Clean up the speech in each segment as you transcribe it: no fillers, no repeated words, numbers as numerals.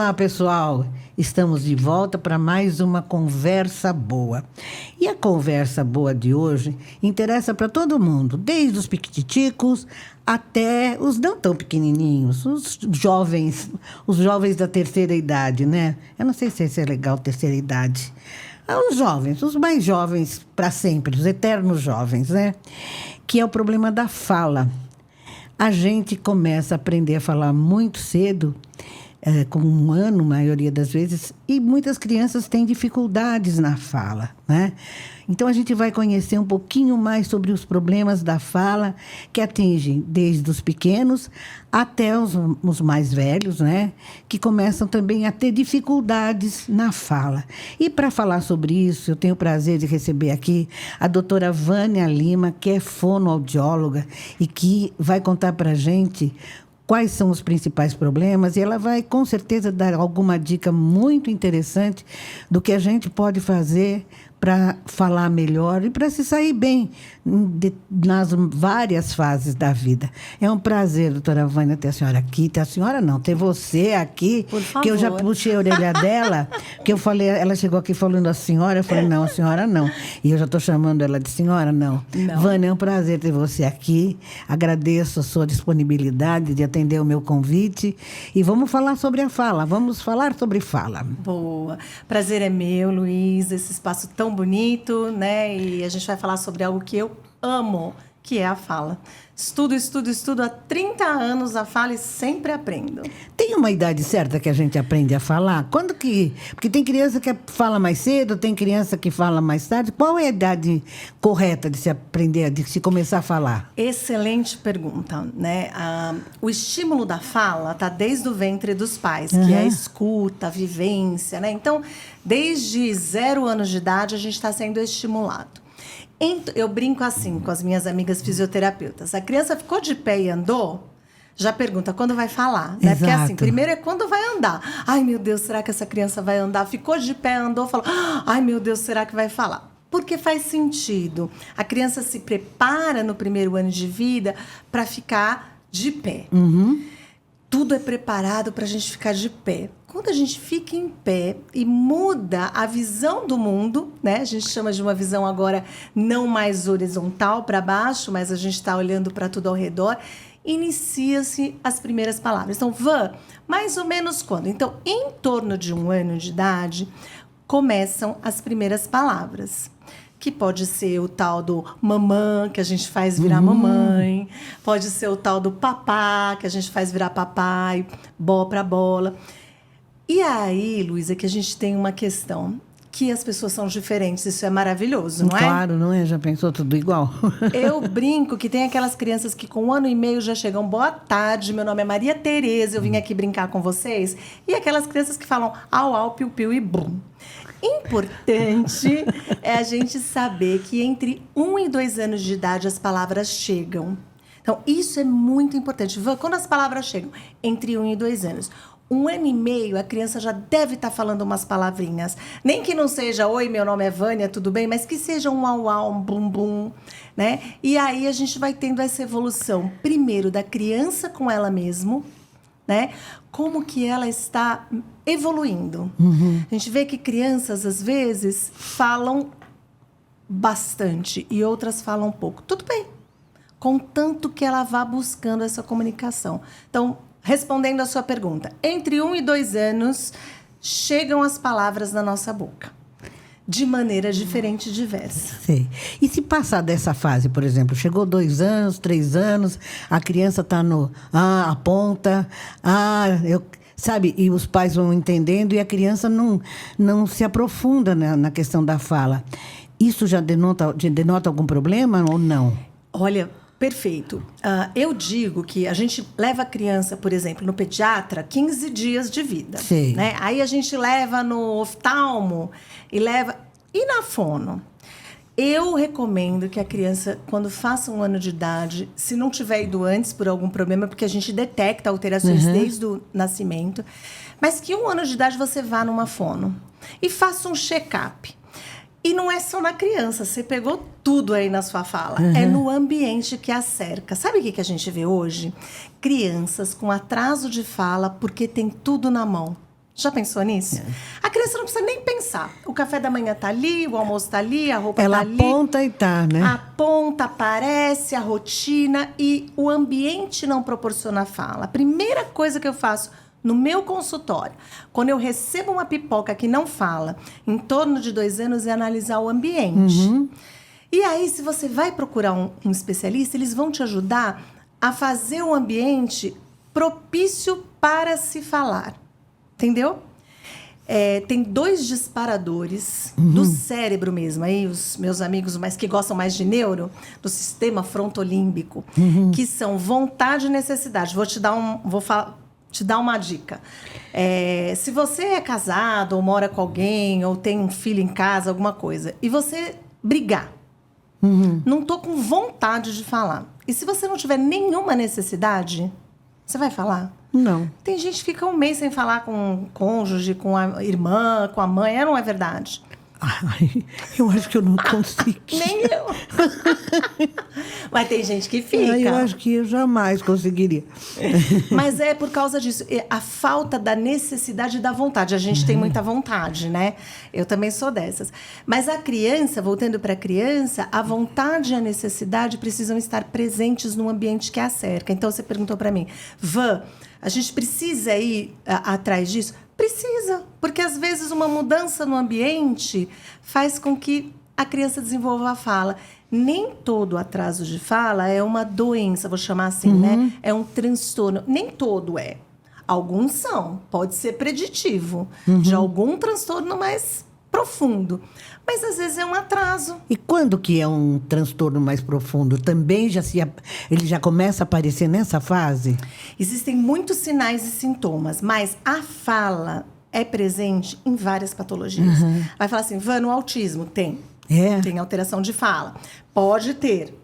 Olá, pessoal! Estamos de volta para mais uma conversa boa. E a conversa boa de hoje interessa para todo mundo, desde os piquiticos até os não tão pequenininhos, os jovens da terceira idade, né? Eu não sei se isso é legal, terceira idade. Os jovens, os mais jovens para sempre, os eternos jovens, né? Que é o problema da fala. A gente começa a aprender a falar muito cedo, com 1 ano, a maioria das vezes, e muitas crianças têm dificuldades na fala, né? Então, a gente vai conhecer um pouquinho mais sobre os problemas da fala, que atingem desde os pequenos até os mais velhos, né? Que começam também a ter dificuldades na fala. E para falar sobre isso, eu tenho o prazer de receber aqui a doutora Vânia Lima, que é fonoaudióloga e que vai contar para a gente quais são os principais problemas, e ela vai, com certeza, dar alguma dica muito interessante do que a gente pode fazer para falar melhor e para se sair bem nas várias fases da vida. É um prazer, doutora Vânia, ter a senhora aqui. Ter a senhora não, ter você aqui. Por favor. Que eu já puxei a orelha dela, que eu falei, ela chegou aqui falando a senhora, eu falei, não, a senhora não. E eu já estou chamando ela de senhora, não. Vânia, é um prazer ter você aqui. Agradeço a sua disponibilidade de atender o meu convite. E vamos falar sobre a fala, vamos falar sobre fala. Boa. Prazer é meu, Luiz, esse espaço tão bonito, né? E a gente vai falar sobre algo que eu amo, que é a fala. Estudo há 30 anos a fala e sempre aprendo. Tem uma idade certa que a gente aprende a falar? Quando que... Porque tem criança que fala mais cedo, tem criança que fala mais tarde. Qual é a idade correta de se aprender, de se começar a falar? Excelente pergunta, né? O estímulo da fala está desde o ventre dos pais, que é a escuta, a vivência, né? Então, desde 0 anos de idade, a gente está sendo estimulado. Eu brinco assim com as minhas amigas fisioterapeutas. A criança ficou de pé e andou, já pergunta quando vai falar, né? Porque assim, primeiro é quando vai andar. Ai, meu Deus, será que essa criança vai andar? Ficou de pé, andou, falou. Ai, meu Deus, será que vai falar? Porque faz sentido. A criança se prepara no primeiro ano de vida para ficar de pé. Tudo é preparado para a gente ficar de pé. Quando a gente fica em pé e muda a visão do mundo, né? A gente chama de uma visão agora não mais horizontal para baixo, mas a gente está olhando para tudo ao redor, inicia-se as primeiras palavras. Então, mais ou menos quando? Então, em torno de 1 ano de idade, começam as primeiras palavras. Que pode ser o tal do mamã, que a gente faz virar mamãe. Pode ser o tal do papá, que a gente faz virar papai, bó para bola. E aí, Luísa, que a gente tem uma questão, que as pessoas são diferentes, isso é maravilhoso, não é? Claro, não é? Já pensou tudo igual? Eu brinco que tem aquelas crianças que com 1 ano e meio já chegam, boa tarde, meu nome é Maria Tereza, eu vim aqui brincar com vocês. E aquelas crianças que falam au, au, piu, piu e bum. Importante é a gente saber que entre 1 e 2 anos de idade as palavras chegam. Então, isso é muito importante. Quando as palavras chegam entre 1 e 2 anos... 1 ano e meio, a criança já deve estar falando umas palavrinhas. Nem que não seja, oi, meu nome é Vânia, tudo bem? Mas que seja um au, au, um bum, bum, né? E aí a gente vai tendo essa evolução, primeiro, da criança com ela mesma, né? Como que ela está evoluindo. A gente vê que crianças, às vezes, falam bastante e outras falam pouco. Tudo bem, contanto que ela vá buscando essa comunicação. Então, respondendo a sua pergunta, entre 1 e 2 anos, chegam as palavras na nossa boca. De maneira diferente e diversa. Sei. E se passar dessa fase, por exemplo, chegou 2 anos, 3 anos, a criança está no aponta, sabe? E os pais vão entendendo e a criança não se aprofunda na questão da fala. Isso já denota algum problema ou não? Olha, perfeito. Eu digo que a gente leva a criança, por exemplo, no pediatra, 15 dias de vida. Sim. Né? Aí a gente leva no oftalmo e na fono. Eu recomendo que a criança, quando faça 1 ano de idade, se não tiver ido antes por algum problema, porque a gente detecta alterações desde o nascimento, mas que 1 ano de idade você vá numa fono e faça um check-up. E não é só na criança, você pegou tudo aí na sua fala. É no ambiente que a cerca. Sabe o que a gente vê hoje? Crianças com atraso de fala porque tem tudo na mão. Já pensou nisso? A criança não precisa nem pensar. O café da manhã tá ali, o almoço tá ali, a roupa Ela tá ali. aponta e tá, né? Aponta, aparece a rotina e o ambiente não proporciona fala. A primeira coisa que eu faço no meu consultório, quando eu recebo uma pipoca que não fala, em torno de 2 anos, é analisar o ambiente. E aí, se você vai procurar um especialista, eles vão te ajudar a fazer um ambiente propício para se falar. Entendeu? Tem 2 disparadores do cérebro mesmo. Aí os meus amigos que gostam mais de neuro, do sistema frontolímbico, que são vontade e necessidade. Vou te dar uma dica. Se você é casado, ou mora com alguém, ou tem um filho em casa, alguma coisa, e você brigar, não tô com vontade de falar. E se você não tiver nenhuma necessidade, você vai falar? Não. Tem gente que fica 1 mês sem falar com o cônjuge, com a irmã, com a mãe. Não é verdade? Ai, eu acho que eu não consegui. Nem eu. Mas tem gente que fica. Ai, eu acho que eu jamais conseguiria. Mas é por causa disso. A falta da necessidade e da vontade. A gente tem muita vontade, né? Eu também sou dessas. Mas a criança, voltando para a criança, a vontade e a necessidade precisam estar presentes no ambiente que a cerca. Então, você perguntou para mim, Van, a gente precisa ir atrás disso? Precisa, porque às vezes uma mudança no ambiente faz com que a criança desenvolva a fala. Nem todo atraso de fala é uma doença, vou chamar assim, né? É um transtorno. Nem todo é. Alguns são. Pode ser preditivo de algum transtorno mais profundo. Mas às vezes é um atraso. E quando que é um transtorno mais profundo? Também ele já começa a aparecer nessa fase? Existem muitos sinais e sintomas, mas a fala é presente em várias patologias. Vai falar assim, Van, no autismo tem. Tem alteração de fala. Pode ter.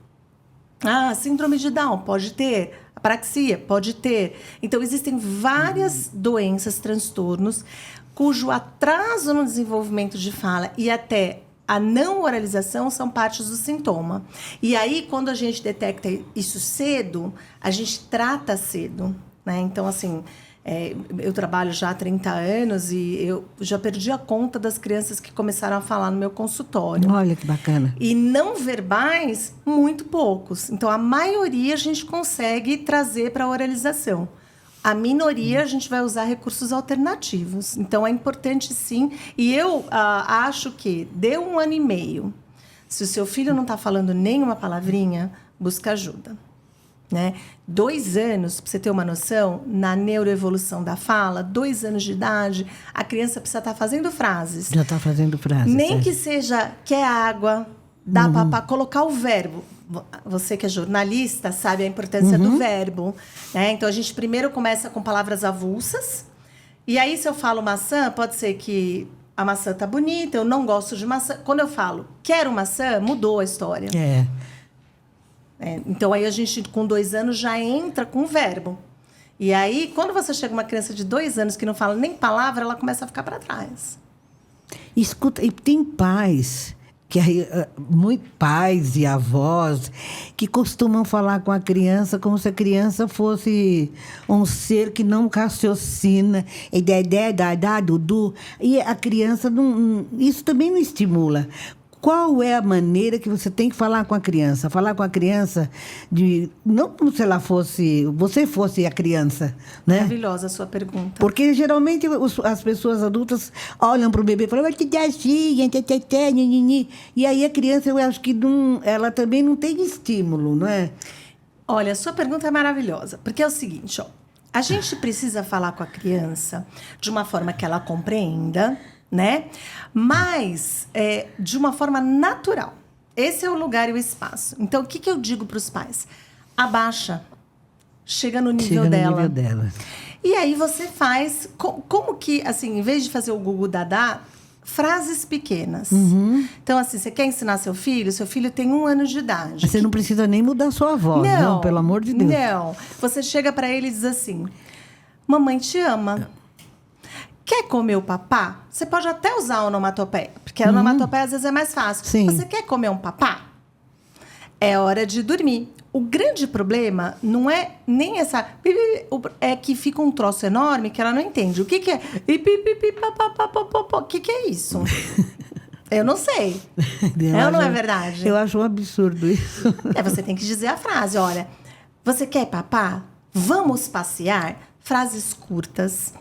Síndrome de Down, pode ter. Apraxia, pode ter. Então, existem várias doenças, transtornos, cujo atraso no desenvolvimento de fala e até a não oralização são partes do sintoma. E aí, quando a gente detecta isso cedo, a gente trata cedo, né? Então, assim, eu trabalho já há 30 anos e eu já perdi a conta das crianças que começaram a falar no meu consultório. Olha que bacana. E não verbais, muito poucos. Então, a maioria a gente consegue trazer para a oralização. A minoria, a gente vai usar recursos alternativos. Então, é importante, sim. E eu acho que deu 1 ano e meio. Se o seu filho não está falando nenhuma palavrinha, busca ajuda. Né? 2 anos, para você ter uma noção, na neuroevolução da fala, 2 anos de idade, a criança precisa estar fazendo frases. Já está fazendo frases. Nem que seja, quer água, dá papá, colocar o verbo. Você que é jornalista sabe a importância do verbo, né? Então, a gente primeiro começa com palavras avulsas. E aí, se eu falo maçã, pode ser que a maçã tá bonita, eu não gosto de maçã. Quando eu falo quero maçã, mudou a história. Então, aí a gente, com 2 anos, já entra com o verbo. E aí, quando você chega uma criança de 2 anos que não fala nem palavra, ela começa a ficar para trás. Escuta, e tem pais... pais e avós que costumam falar com a criança como se a criança fosse um ser que não raciocina, Dudu, e a criança não, isso também não estimula. Qual é a maneira que você tem que falar com a criança? Falar com a criança não como se ela você fosse a criança, né? Maravilhosa a sua pergunta. Porque geralmente as pessoas adultas olham para o bebê e falam, vai te dar assim, e aí a criança, eu acho que ela também não tem estímulo, não é? Olha, a sua pergunta é maravilhosa, porque é o seguinte, a gente precisa falar com a criança de uma forma que ela compreenda, né? Mas de uma forma natural. Esse é o lugar e o espaço. Então, o que eu digo para os pais? Abaixa. Chega no nível dela. E aí você faz... Como que, assim, em vez de fazer o gugu dadá, frases pequenas. Então, assim, você quer ensinar seu filho tem 1 ano de idade. Você não precisa nem mudar sua voz, não, pelo amor de Deus. Não. Você chega para ele e diz assim, mamãe te ama. Quer comer o papá? Você pode até usar a onomatopeia, porque a onomatopeia às vezes é mais fácil. Sim. Você quer comer um papá? É hora de dormir. O grande problema não é nem essa... É que fica um troço enorme que ela não entende. O que é? O que é isso? Eu não sei. É ou não é verdade? Eu acho um absurdo isso. Você tem que dizer a frase, olha, você quer papar? Vamos passear? Frases curtas,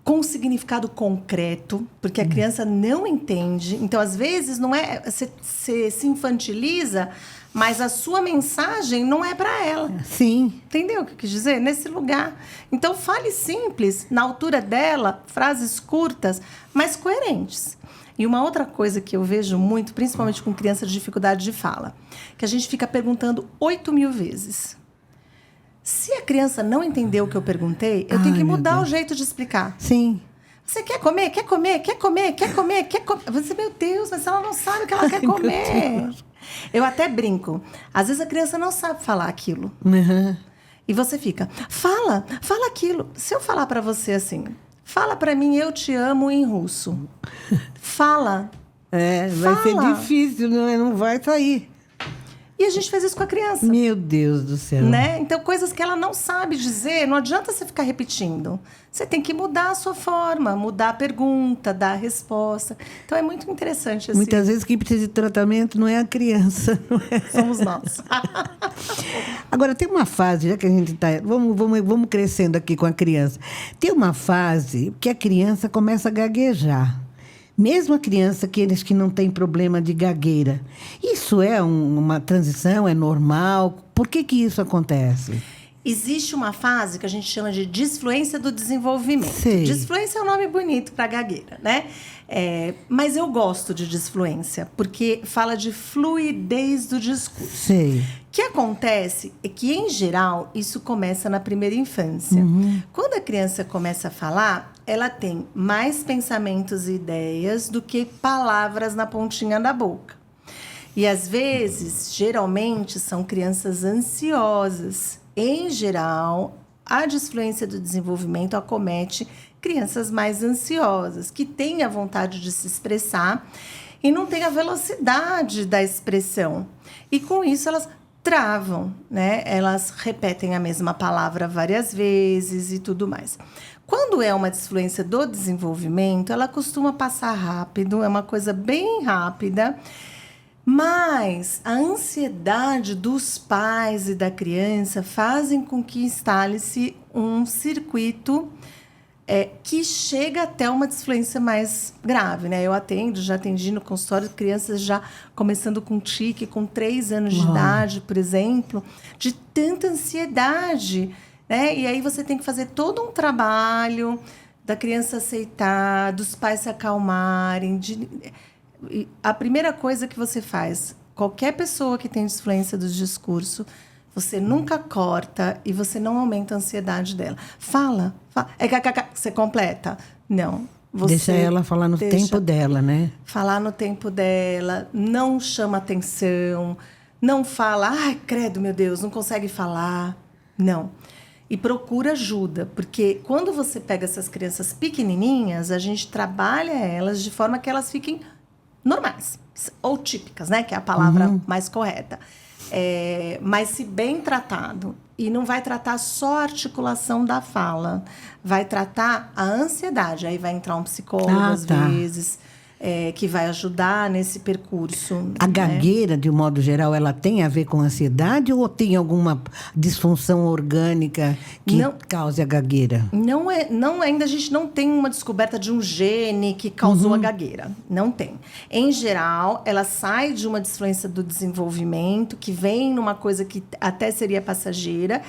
com significado concreto, porque a criança não entende. Então, às vezes, não é... Você se infantiliza, mas a sua mensagem não é para ela. Sim. Entendeu o que eu quis dizer? Nesse lugar. Então, fale simples, na altura dela, frases curtas, mas coerentes. E uma outra coisa que eu vejo muito, principalmente com criança de dificuldade de fala, que a gente fica perguntando 8.000 vezes. Se a criança não entendeu o que eu perguntei, eu tenho que mudar o jeito de explicar. Sim. Você quer comer? Quer comer? Quer comer? Quer comer? Quer comer? Você, meu Deus, mas ela não sabe o que ela quer comer. Eu até brinco. Às vezes a criança não sabe falar aquilo. Uhum. E você fica, fala aquilo. Se eu falar para você assim, fala para mim, eu te amo em russo. Fala. Vai ser difícil, não vai sair. E a gente fez isso com a criança. Meu Deus do céu. Né? Então, coisas que ela não sabe dizer, não adianta você ficar repetindo. Você tem que mudar a sua forma, mudar a pergunta, dar a resposta. Então, é muito interessante. Muitas vezes quem precisa de tratamento não é a criança. Não é? Somos nós. Agora, tem uma fase, já que a gente está... Vamos crescendo aqui com a criança. Tem uma fase que a criança começa a gaguejar. Mesmo a criança, aqueles que não têm problema de gagueira. Isso é uma transição? É normal? Por que isso acontece? Existe uma fase que a gente chama de disfluência do desenvolvimento. Sei. Disfluência é um nome bonito para gagueira, né? Mas eu gosto de disfluência, porque fala de fluidez do discurso. Sei. O que acontece é que, em geral, isso começa na primeira infância. Uhum. Quando a criança começa a falar, ela tem mais pensamentos e ideias do que palavras na pontinha da boca. E, às vezes, geralmente, são crianças ansiosas. Em geral, a disfluência do desenvolvimento acomete crianças mais ansiosas, que têm a vontade de se expressar e não têm a velocidade da expressão. E, com isso, elas travam, né? Elas repetem a mesma palavra várias vezes e tudo mais. Quando é uma disfluência do desenvolvimento, ela costuma passar rápido, é uma coisa bem rápida, mas a ansiedade dos pais e da criança fazem com que instale-se um circuito que chega até uma disfluência mais grave, né? Eu já atendi no consultório crianças já começando com tique, com 3 anos de idade, por exemplo, de tanta ansiedade, né? E aí você tem que fazer todo um trabalho da criança aceitar, dos pais se acalmarem. A primeira coisa que você faz, qualquer pessoa que tem disfluência do discurso, você nunca corta e você não aumenta a ansiedade dela. Fala. Você completa? Não. Deixa ela falar no tempo dela, né? Falar no tempo dela, não chama atenção, não fala, ai, credo, meu Deus, não consegue falar. Não. E procura ajuda, porque quando você pega essas crianças pequenininhas, a gente trabalha elas de forma que elas fiquem normais, ou típicas, né? Que é a palavra mais correta. Mas se bem tratado, e não vai tratar só a articulação da fala, vai tratar a ansiedade. Aí vai entrar um psicólogo, às vezes, que vai ajudar nesse percurso. A gagueira, de um modo geral, ela tem a ver com ansiedade ou tem alguma disfunção orgânica que cause a gagueira? Ainda a gente não tem uma descoberta de um gene que causou a gagueira. Não tem. Em geral, ela sai de uma disfluência do desenvolvimento, que vem numa coisa que até seria passageira,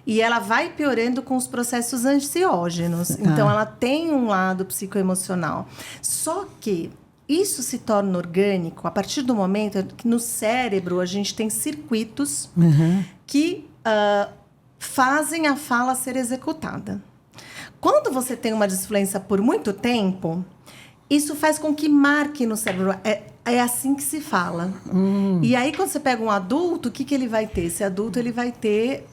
e ela vai piorando com os processos ansiógenos. Então, ela tem um lado psicoemocional. Só que isso se torna orgânico a partir do momento que no cérebro a gente tem circuitos que fazem a fala ser executada. Quando você tem uma disfluência por muito tempo, isso faz com que marque no cérebro. É assim que se fala. E aí, quando você pega um adulto, o que ele vai ter? Esse adulto ele vai ter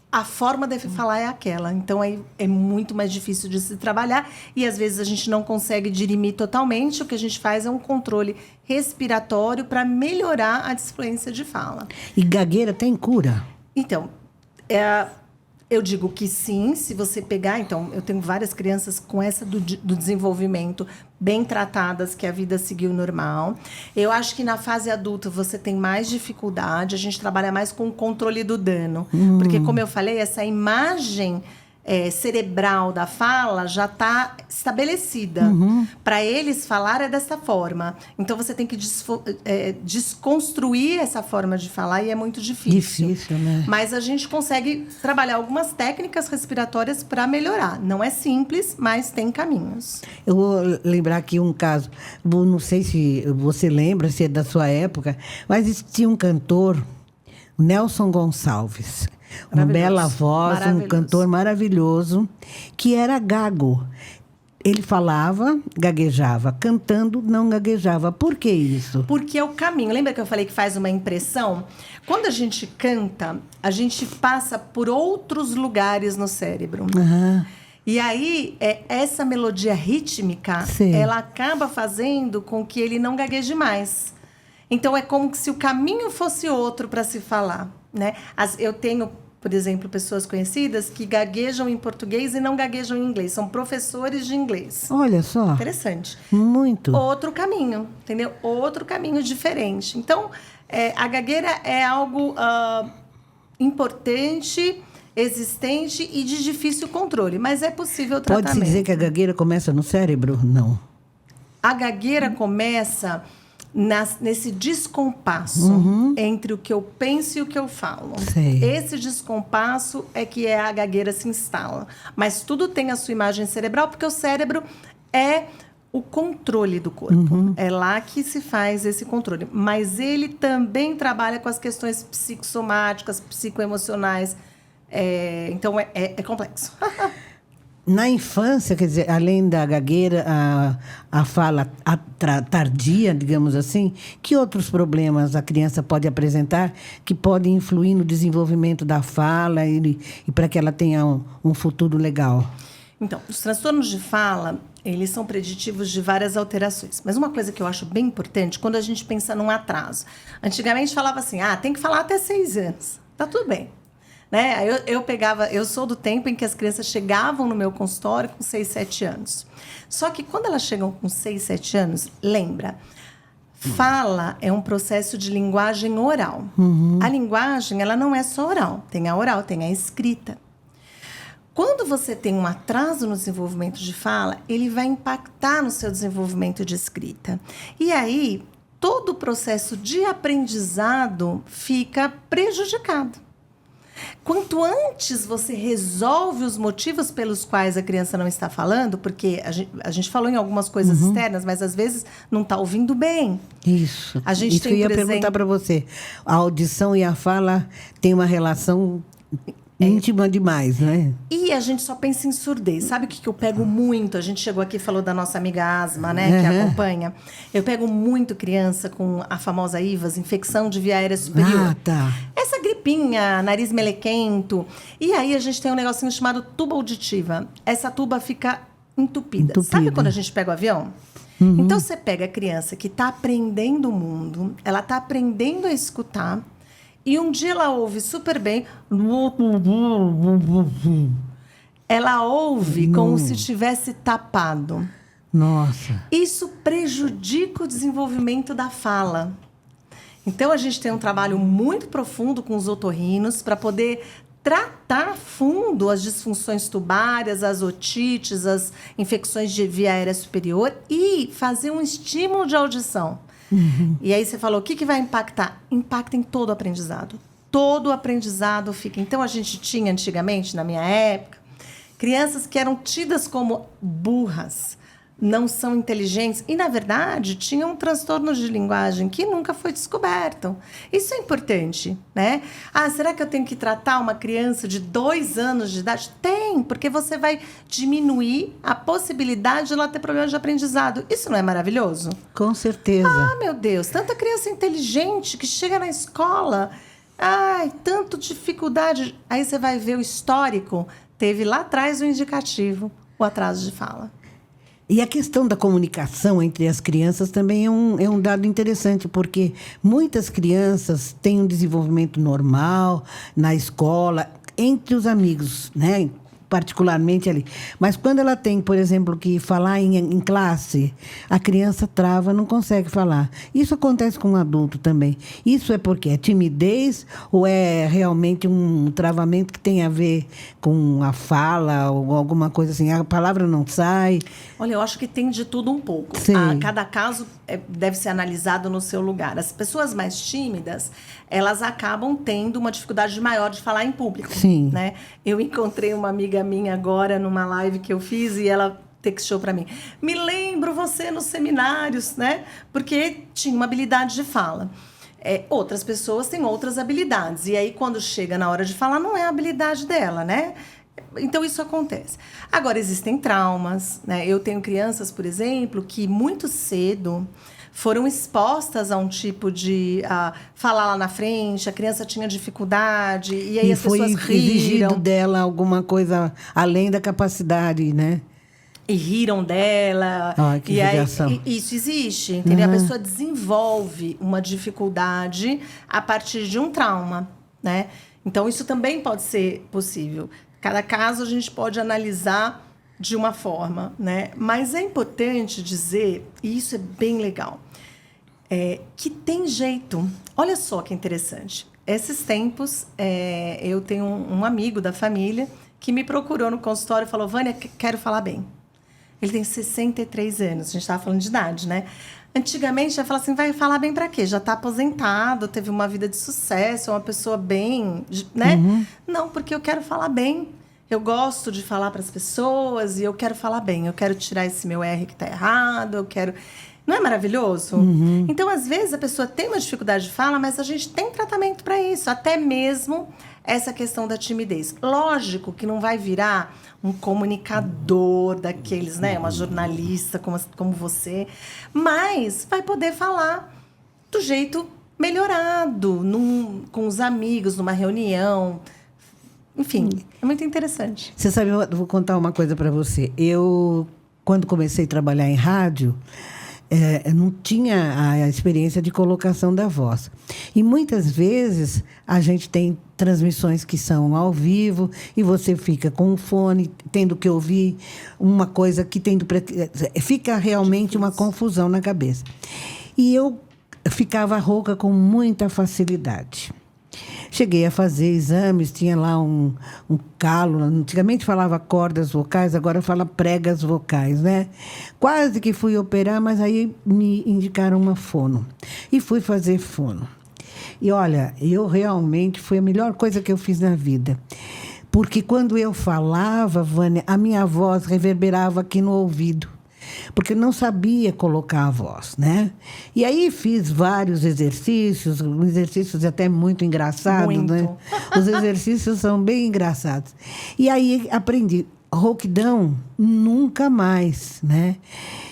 a forma de falar é aquela. Então, aí é muito mais difícil de se trabalhar. E, às vezes, a gente não consegue dirimir totalmente. O que a gente faz é um controle respiratório para melhorar a disfluência de fala. E gagueira tem cura? Então, eu digo que sim, se você pegar... Então, eu tenho várias crianças com essa do desenvolvimento bem tratadas, que a vida seguiu normal. Eu acho que na fase adulta você tem mais dificuldade, a gente trabalha mais com o controle do dano. Porque, como eu falei, essa imagem cerebral da fala já está estabelecida. Para eles, falar é dessa forma. Então, você tem que desconstruir essa forma de falar e é muito difícil. Difícil, né? Mas a gente consegue trabalhar algumas técnicas respiratórias para melhorar. Não é simples, mas tem caminhos. Eu vou lembrar aqui um caso. Não sei se você lembra, se é da sua época, mas existia um cantor, Nelson Gonçalves. Uma bela voz, um cantor maravilhoso, que era gago. Ele falava, gaguejava. Cantando, não gaguejava. Por que isso? Porque é o caminho. Lembra que eu falei que faz uma impressão? Quando a gente canta, a gente passa por outros lugares no cérebro. E aí, essa melodia rítmica, ela acaba fazendo com que ele não gagueje mais. Então, é como se o caminho fosse outro para se falar, né? Eu tenho, por exemplo, pessoas conhecidas que gaguejam em português e não gaguejam em inglês. São professores de inglês. Olha só. Interessante. Muito. Outro caminho, entendeu? Outro caminho diferente. Então, a gagueira é algo importante, existente e de difícil controle. Mas é possível o tratamento. Pode-se dizer que a gagueira começa no cérebro? Não. A gagueira começa nesse descompasso entre o que eu penso e o que eu falo. Sei. Esse descompasso é que a gagueira se instala. Mas tudo tem a sua imagem cerebral, porque o cérebro é o controle do corpo. É lá que se faz esse controle. Mas ele também trabalha com as questões psicossomáticas, psicoemocionais. Então, é complexo. Na infância, quer dizer, além da gagueira, a fala tardia, digamos assim, que outros problemas a criança pode apresentar que podem influir no desenvolvimento da fala e para que ela tenha um futuro legal? Então, os transtornos de fala, eles são preditivos de várias alterações. Mas uma coisa que eu acho bem importante, quando a gente pensa num atraso. Antigamente falava assim, tem que falar até 6 anos. Tá tudo bem. Né? Eu sou do tempo em que as crianças chegavam no meu consultório com 6, 7 anos. Só que quando elas chegam com 6, 7 anos, lembra, fala é um processo de linguagem oral. A linguagem, ela não é só oral. Tem a oral, tem a escrita. Quando você tem um atraso no desenvolvimento de fala, ele vai impactar no seu desenvolvimento de escrita. E aí, todo o processo de aprendizado fica prejudicado. Quanto antes você resolve os motivos pelos quais a criança não está falando, porque a gente falou em algumas coisas externas, mas às vezes não está ouvindo bem. Isso. A gente Isso eu ia perguntar para você. A audição e a fala têm uma relação íntima demais, né? E a gente só pensa em surdez. Sabe o que eu pego muito? A gente chegou aqui e falou da nossa amiga Asma, né? Que acompanha. Eu pego muito criança com a famosa IVAS, infecção de via aérea superior. Tá. Essa gripinha, nariz melequento. E aí a gente tem um negocinho chamado tuba auditiva. Essa tuba fica entupida. Sabe quando a gente pega o avião? Então você pega a criança que está aprendendo o mundo, ela está aprendendo a escutar. E um dia ela ouve super bem. Ela ouve como se tivesse tapado. Nossa. Isso prejudica o desenvolvimento da fala. Então, a gente tem um trabalho muito profundo com os otorrinos para poder tratar a fundo as disfunções tubárias, as otites, as infecções de via aérea superior e fazer um estímulo de audição. E aí você falou, o que vai impactar? Impacta em todo o aprendizado. Todo o aprendizado fica... Então, a gente tinha antigamente, na minha época, crianças que eram tidas como burras, não são inteligentes e, na verdade, tinham transtornos de linguagem que nunca foi descoberto. Isso é importante, né? Será que eu tenho que tratar uma criança de 2 anos de idade? Tem, porque você vai diminuir a possibilidade de ela ter problemas de aprendizado. Isso não é maravilhoso? Com certeza. Meu Deus, tanta criança inteligente que chega na escola Ai, tanto dificuldade. Aí você vai ver o histórico, teve lá atrás o indicativo, o atraso de fala. E a questão da comunicação entre as crianças também é um dado interessante, porque muitas crianças têm um desenvolvimento normal na escola, entre os amigos, né? Particularmente ali. Mas quando ela tem, por exemplo, que falar em classe, a criança trava, não consegue falar. Isso acontece com um adulto também. Isso é porque é timidez ou é realmente um travamento que tem a ver com a fala ou alguma coisa assim? A palavra não sai. Olha, eu acho que tem de tudo um pouco. Sim. Cada caso deve ser analisado no seu lugar. As pessoas mais tímidas, elas acabam tendo uma dificuldade maior de falar em público. Sim. Né? Eu encontrei uma amiga minha agora numa live que eu fiz e ela textou para mim. Me lembro você nos seminários, né? Porque tinha uma habilidade de fala. Outras pessoas têm outras habilidades. E aí, quando chega na hora de falar, não é a habilidade dela, né? Então, isso acontece. Agora, existem traumas, né? Eu tenho crianças, por exemplo, que muito cedo foram expostas a um tipo de falar lá na frente, a criança tinha dificuldade, e aí as pessoas riram. E foi exigido dela alguma coisa além da capacidade, né? E riram dela. Ai, que judiação. Isso existe, entendeu? A pessoa desenvolve uma dificuldade a partir de um trauma, né? Então, isso também pode ser possível. Cada caso a gente pode analisar de uma forma, né? Mas é importante dizer, e isso é bem legal, que tem jeito. Olha só que interessante. Esses tempos, eu tenho um amigo da família que me procurou no consultório e falou: Vânia, quero falar bem. Ele tem 63 anos, a gente estava falando de idade, né? Antigamente, já falava assim, vai falar bem para quê? Já está aposentado, teve uma vida de sucesso, é uma pessoa bem, né? Uhum. Não, porque eu quero falar bem. Eu gosto de falar para as pessoas e eu quero falar bem. Eu quero tirar esse meu R que está errado, eu quero... Não é maravilhoso? Uhum. Então, às vezes, a pessoa tem uma dificuldade de fala, mas a gente tem tratamento para isso. Até mesmo essa questão da timidez. Lógico que não vai virar um comunicador daqueles, né? Uma jornalista como você. Mas vai poder falar do jeito melhorado, com os amigos, numa reunião. Enfim, é muito interessante. Você sabe, eu vou contar uma coisa para você. Eu, quando comecei a trabalhar em rádio... eu não tinha a experiência de colocação da voz. E muitas vezes a gente tem transmissões que são ao vivo e você fica com o fone, tendo que ouvir uma coisa que fica realmente uma confusão na cabeça. E eu ficava rouca com muita facilidade. Cheguei a fazer exames, tinha lá um calo. Antigamente falava cordas vocais, agora fala pregas vocais, né? Quase que fui operar, mas aí me indicaram uma fono. E fui fazer fono. E olha, realmente foi a melhor coisa que eu fiz na vida. Porque quando eu falava, Vânia, a minha voz reverberava aqui no ouvido. Porque eu não sabia colocar a voz, né? E aí fiz vários exercícios até muito engraçados, né? Os exercícios são bem engraçados. E aí aprendi, rouquidão nunca mais, né?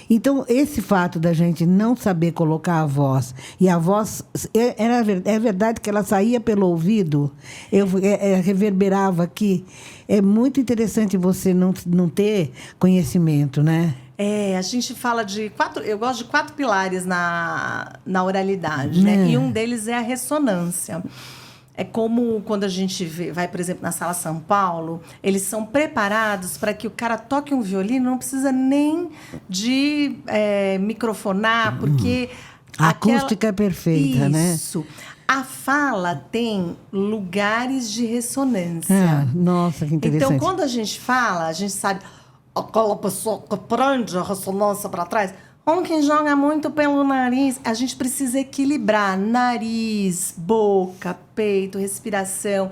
Então, esse fato da gente não saber colocar a voz, e a voz, é verdade que ela saía pelo ouvido, reverberava aqui. É muito interessante você não ter conhecimento, né? A gente fala de eu gosto de 4 pilares na oralidade, né? E um deles é a ressonância. É como quando a gente vai, por exemplo, na Sala São Paulo, eles são preparados para que o cara toque um violino, não precisa nem de microfonar, porque... A acústica é perfeita, né? Isso. A fala tem lugares de ressonância. Nossa, que interessante. Então, quando a gente fala, a gente sabe... Aquela pessoa que prende a ressonância para trás, ou quem joga muito pelo nariz, a gente precisa equilibrar nariz, boca, peito, respiração,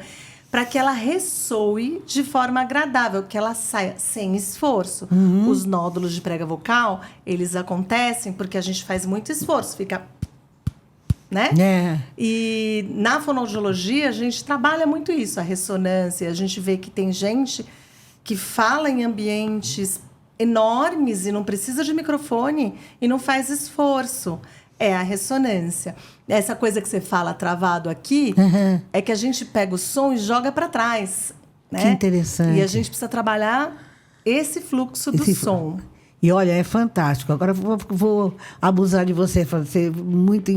para que ela ressoe de forma agradável, que ela saia sem esforço. Uhum. Os nódulos de prega vocal, eles acontecem porque a gente faz muito esforço, fica... né? E na fonoaudiologia, a gente trabalha muito isso, a ressonância. A gente vê que tem gente que fala em ambientes enormes e não precisa de microfone e não faz esforço. É a ressonância. Essa coisa que você fala travado aqui, é que a gente pega o som e joga para trás. Né? Que interessante. E a gente precisa trabalhar esse fluxo do som. E olha, é fantástico. Agora vou abusar de você, ser muito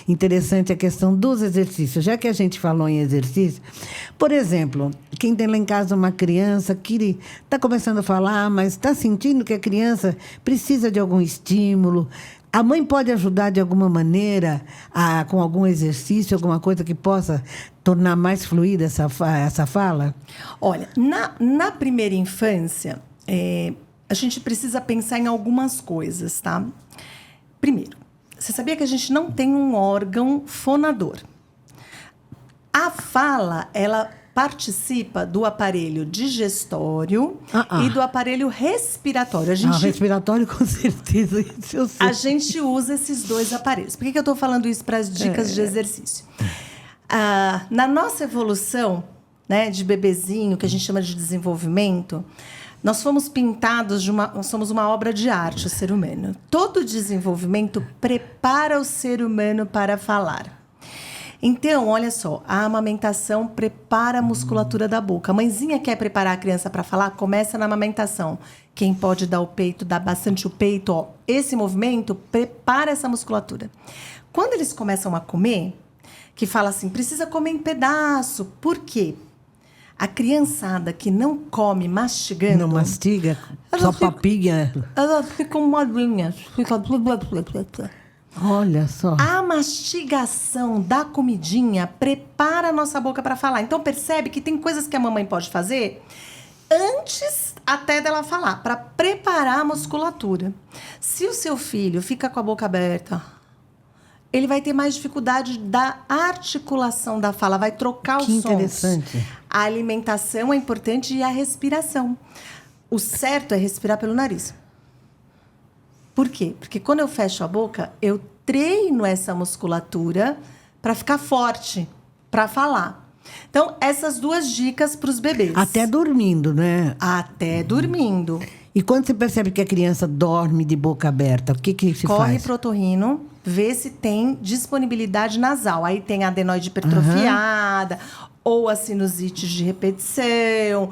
interessante a questão dos exercícios. Já que a gente falou em exercício, por exemplo, quem tem lá em casa uma criança que está começando a falar, mas está sentindo que a criança precisa de algum estímulo, a mãe pode ajudar de alguma maneira, com algum exercício, alguma coisa que possa tornar mais fluida essa fala? Olha, na primeira infância, a gente precisa pensar em algumas coisas, tá? Primeiro, você sabia que a gente não tem um órgão fonador? A fala, ela participa do aparelho digestório e do aparelho respiratório. Respiratório, com certeza. Isso eu sei. A gente usa esses dois aparelhos. Por que eu estou falando isso para as dicas de exercício? Na nossa evolução, né, de bebezinho, que a gente chama de desenvolvimento, nós fomos pintados somos uma obra de arte, o ser humano. Todo desenvolvimento prepara o ser humano para falar. Então, olha só, a amamentação prepara a musculatura da boca. A mãezinha quer preparar a criança para falar, começa na amamentação. Quem pode dar o peito, dá bastante o peito. Ó. Esse movimento prepara essa musculatura. Quando eles começam a comer, que fala assim, precisa comer em pedaço. Por quê? A criançada que não come mastigando... Não mastiga, só papinha. Elas ficam molinhas. Olha só. A mastigação da comidinha prepara a nossa boca para falar. Então, percebe que tem coisas que a mamãe pode fazer antes até dela falar, para preparar a musculatura. Se o seu filho fica com a boca aberta, ele vai ter mais dificuldade da articulação da fala, vai trocar os sons. Que interessante. A alimentação é importante e a respiração. O certo é respirar pelo nariz. Por quê? Porque quando eu fecho a boca, eu treino essa musculatura para ficar forte, para falar. Então, essas duas dicas para os bebês. Até dormindo, né? Até dormindo. E quando você percebe que a criança dorme de boca aberta, o que se faz? Corre pro otorrino, vê se tem disponibilidade nasal. Aí tem a adenoide hipertrofiada, ou a sinusite de repetição.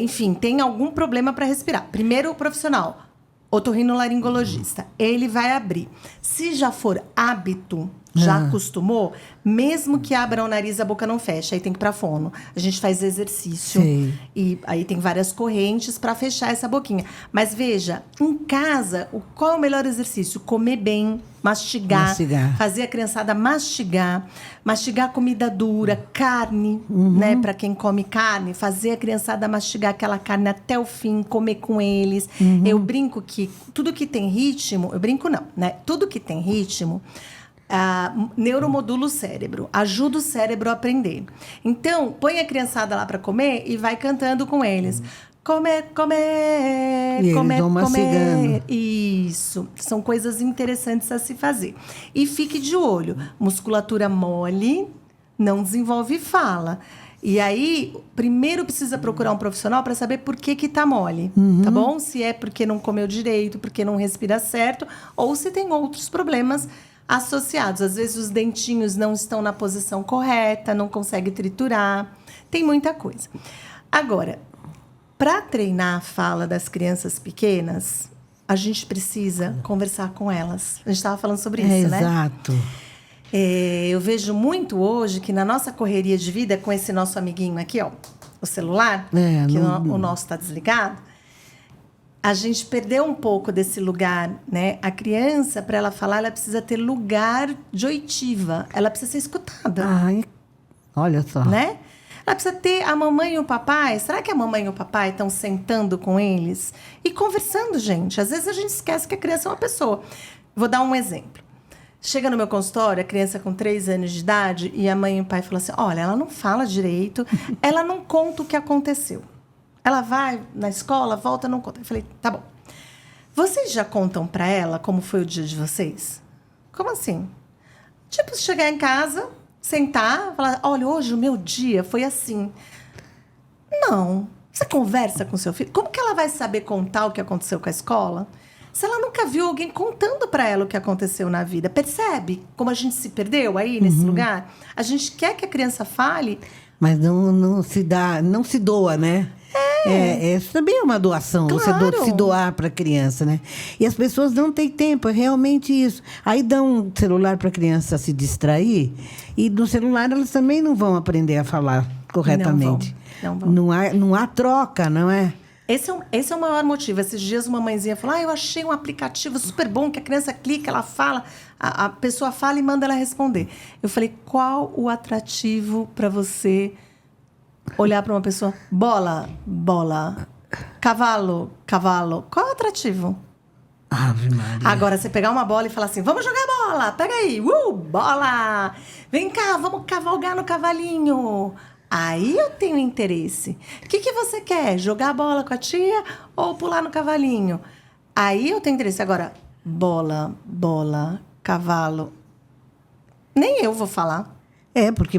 Enfim, tem algum problema para respirar. Primeiro, o profissional, otorrinolaringologista. Ele vai abrir. Se já for hábito, já acostumou, mesmo que abra o nariz, a boca não fecha. Aí tem que ir pra fono. A gente faz exercício. Sim. E aí tem várias correntes para fechar essa boquinha. Mas veja, em casa, qual é o melhor exercício? Comer bem, mastigar. Fazer a criançada mastigar comida dura, carne, né? Para quem come carne, fazer a criançada mastigar aquela carne até o fim, comer com eles. Eu brinco que tudo que tem ritmo, eu brinco não, né? Tudo que tem ritmo, neuromodula o cérebro, ajuda o cérebro a aprender. Então, põe a criançada lá para comer e vai cantando com eles. Comer, comer, e comer, eles vão mastigando. comer. Isso. São coisas interessantes a se fazer. E fique de olho. Musculatura mole não desenvolve fala. E aí, primeiro precisa procurar um profissional para saber por que tá mole, tá bom? Se é porque não comeu direito, porque não respira certo, ou se tem outros problemas associados. Às vezes os dentinhos não estão na posição correta, não consegue triturar. Tem muita coisa. Agora, para treinar a fala das crianças pequenas, a gente precisa conversar com elas. A gente estava falando sobre isso, né? Exato. Eu vejo muito hoje que na nossa correria de vida, com esse nosso amiguinho aqui, ó, o celular, o nosso está desligado, a gente perdeu um pouco desse lugar, né? A criança, para ela falar, ela precisa ter lugar de oitiva. Ela precisa ser escutada. Ai, olha só. Né? Ela precisa ter a mamãe e o papai. Será que a mamãe e o papai estão sentando com eles? E conversando, gente. Às vezes a gente esquece que a criança é uma pessoa. Vou dar um exemplo. Chega no meu consultório, a criança com 3 anos de idade, e a mãe e o pai falam assim, olha, ela não fala direito, ela não conta o que aconteceu. Ela vai na escola, volta, não conta. Eu falei, tá bom. Vocês já contam pra ela como foi o dia de vocês? Como assim? Tipo, chegar em casa, sentar, falar, olha, hoje o meu dia foi assim. Não. Você conversa com seu filho? Como que ela vai saber contar o que aconteceu com a escola se ela nunca viu alguém contando para ela o que aconteceu na vida. Percebe como a gente se perdeu aí nesse lugar? A gente quer que a criança fale, mas não se dá, não se doa, né? Isso também é uma doação, Claro. você se doar para a criança, né? E as pessoas não têm tempo, é realmente isso. Aí dão um celular para a criança se distrair, e no celular elas também não vão aprender a falar corretamente. Não vão. Não há troca, não é? esse é o maior motivo. Esses dias uma mãezinha falou, eu achei um aplicativo super bom, que a criança clica, ela fala, a pessoa fala e manda ela responder. Eu falei, qual o atrativo para você olhar para uma pessoa? Bola, bola. Cavalo, cavalo. Qual é o atrativo? Ave Maria. Agora, você pegar uma bola e falar assim, vamos jogar bola, pega aí, bola. Vem cá, vamos cavalgar no cavalinho. Aí eu tenho interesse. O que você quer? Jogar bola com a tia ou pular no cavalinho? Aí eu tenho interesse. Agora, bola, bola, cavalo. Nem eu vou falar. Porque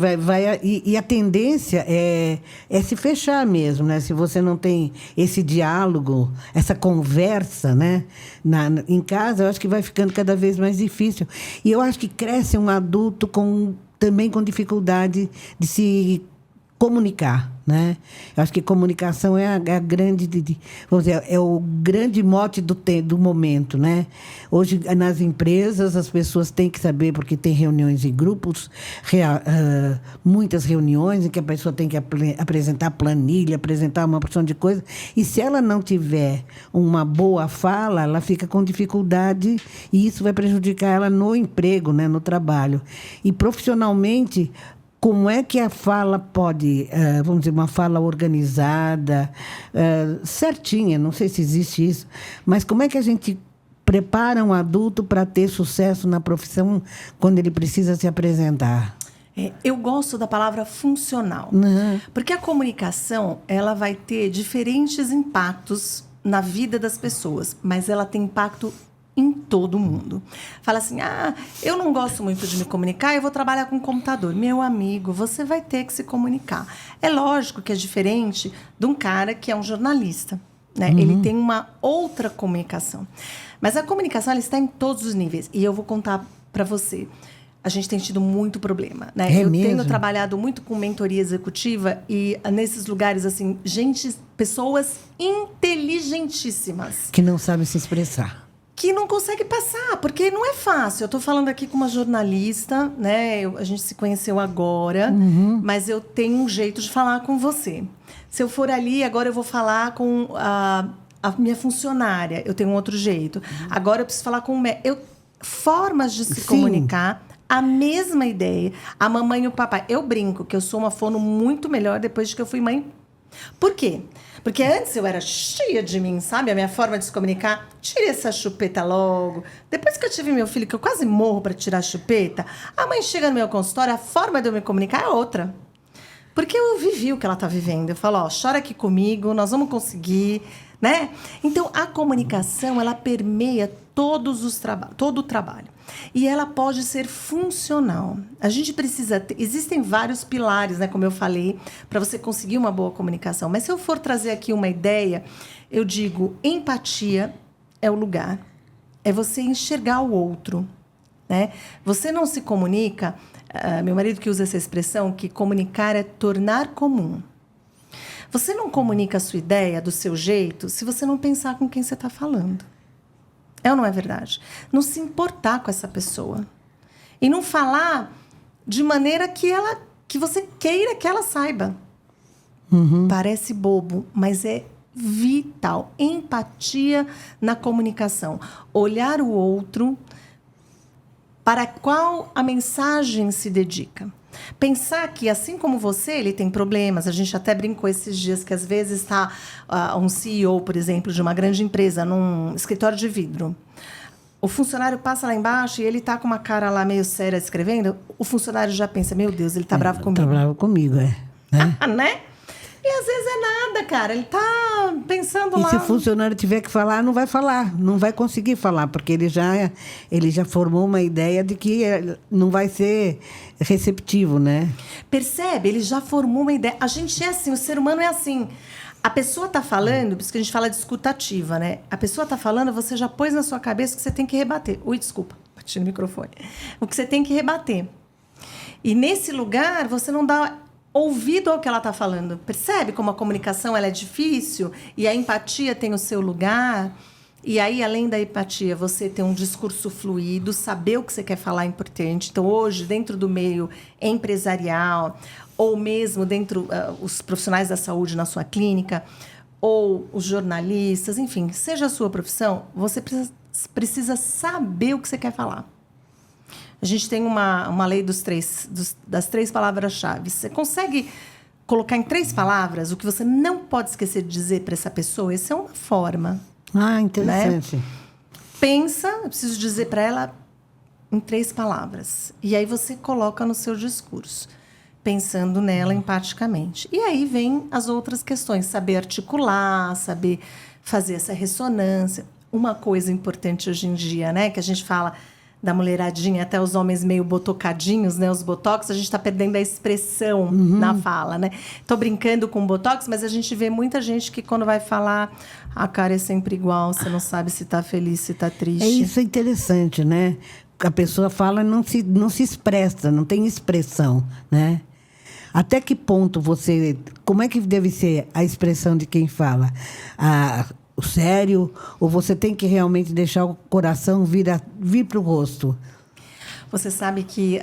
e a tendência é se fechar mesmo, né? Se você não tem esse diálogo, essa conversa, né? Em casa, eu acho que vai ficando cada vez mais difícil. E eu acho que cresce um adulto também com dificuldade de se comunicar, né? Eu acho que comunicação é a grande, vamos dizer, é o grande mote do momento, né? Hoje, nas empresas, as pessoas têm que saber, porque tem reuniões em grupos, muitas reuniões em que a pessoa tem que apresentar planilha, apresentar uma porção de coisas, e se ela não tiver uma boa fala, ela fica com dificuldade, e isso vai prejudicar ela no emprego, né? No trabalho. E profissionalmente, como é que a fala pode, vamos dizer, uma fala organizada, certinha, não sei se existe isso, mas como é que a gente prepara um adulto para ter sucesso na profissão quando ele precisa se apresentar? Eu gosto da palavra funcional, porque a comunicação ela vai ter diferentes impactos na vida das pessoas, mas ela tem impacto em todo mundo. Fala assim, eu não gosto muito de me comunicar, eu vou trabalhar com computador. Meu amigo, você vai ter que se comunicar. É lógico que é diferente de um cara que é um jornalista, né? Ele tem uma outra comunicação. Mas a comunicação, ela está em todos os níveis. E eu vou contar para você. A gente tem tido muito problema, né? Eu tenho trabalhado muito com mentoria executiva e nesses lugares, assim, pessoas inteligentíssimas. Que não sabem se expressar. Que não consegue passar, porque não é fácil. Eu estou falando aqui com uma jornalista, né? A gente se conheceu agora, mas eu tenho um jeito de falar com você. Se eu for ali, agora eu vou falar com a minha funcionária, eu tenho um outro jeito. Agora eu preciso falar com o médico. Formas de se comunicar, a mesma ideia. A mamãe e o papai. Eu brinco que eu sou uma fono muito melhor depois de que eu fui mãe. Por quê? Porque antes eu era cheia de mim, sabe? A minha forma de se comunicar. Tirei essa chupeta logo. Depois que eu tive meu filho, que eu quase morro para tirar a chupeta, a mãe chega no meu consultório, a forma de eu me comunicar é outra. Porque eu vivi o que ela está vivendo. Eu falo, chora aqui comigo, nós vamos conseguir, né? Então, a comunicação, ela permeia todo o trabalho. E ela pode ser funcional. A gente precisa... Existem vários pilares, né, como eu falei, para você conseguir uma boa comunicação. Mas se eu for trazer aqui uma ideia, eu digo, empatia é o lugar. É você enxergar o outro, né? Você não se comunica... meu marido que usa essa expressão, que comunicar é tornar comum. Você não comunica a sua ideia do seu jeito se você não pensar com quem você está falando. É ou não é verdade? Não se importar com essa pessoa. E não falar de maneira que você queira que ela saiba. Parece bobo, mas é vital. Empatia na comunicação. Olhar o outro para qual a mensagem se dedica. Pensar que, assim como você, ele tem problemas. A gente até brincou esses dias que, às vezes, está um CEO, por exemplo, de uma grande empresa, num escritório de vidro. O funcionário passa lá embaixo e ele está com uma cara lá meio séria escrevendo. O funcionário já pensa, meu Deus, ele está bravo comigo. Está bravo comigo, Né? Né? E, às vezes, é nada, cara. Ele está pensando lá... E se o funcionário tiver que falar, não vai falar. Não vai conseguir falar, porque ele já formou uma ideia de que não vai ser receptivo, né? Percebe? Ele já formou uma ideia. A gente é assim, o ser humano é assim. A pessoa está falando, por isso que a gente fala de escuta ativa, né? A pessoa está falando, você já pôs na sua cabeça que você tem que rebater. Ui, desculpa, bati no microfone. O que você tem que rebater. E nesse lugar, você não dá ouvido ao que ela está falando. Percebe como a comunicação ela é difícil? E a empatia tem o seu lugar? E aí, além da empatia, você ter um discurso fluido, saber o que você quer falar é importante. Então, hoje, dentro do meio empresarial, ou mesmo dentro os profissionais da saúde na sua clínica, ou os jornalistas, enfim, seja a sua profissão, você precisa saber o que você quer falar. A gente tem uma lei das 3 palavras-chave. Você consegue colocar em 3 palavras o que você não pode esquecer de dizer para essa pessoa? Essa é uma forma. Ah, interessante. Né? Pensa, eu preciso dizer para ela em 3 palavras. E aí você coloca no seu discurso, pensando nela empaticamente. E aí vem as outras questões, saber articular, saber fazer essa ressonância. Uma coisa importante hoje em dia, né, que a gente fala da mulheradinha, até os homens meio botocadinhos, né? Os botox, a gente está perdendo a expressão na fala, né? Tô brincando com botox, mas a gente vê muita gente que quando vai falar, a cara é sempre igual, você não sabe se tá feliz, se tá triste. Isso é interessante, né? A pessoa fala e não se expressa, não tem expressão, né? Até que ponto você... Como é que deve ser a expressão de quem fala? O sério? Ou você tem que realmente deixar o coração vir para o rosto? Você sabe que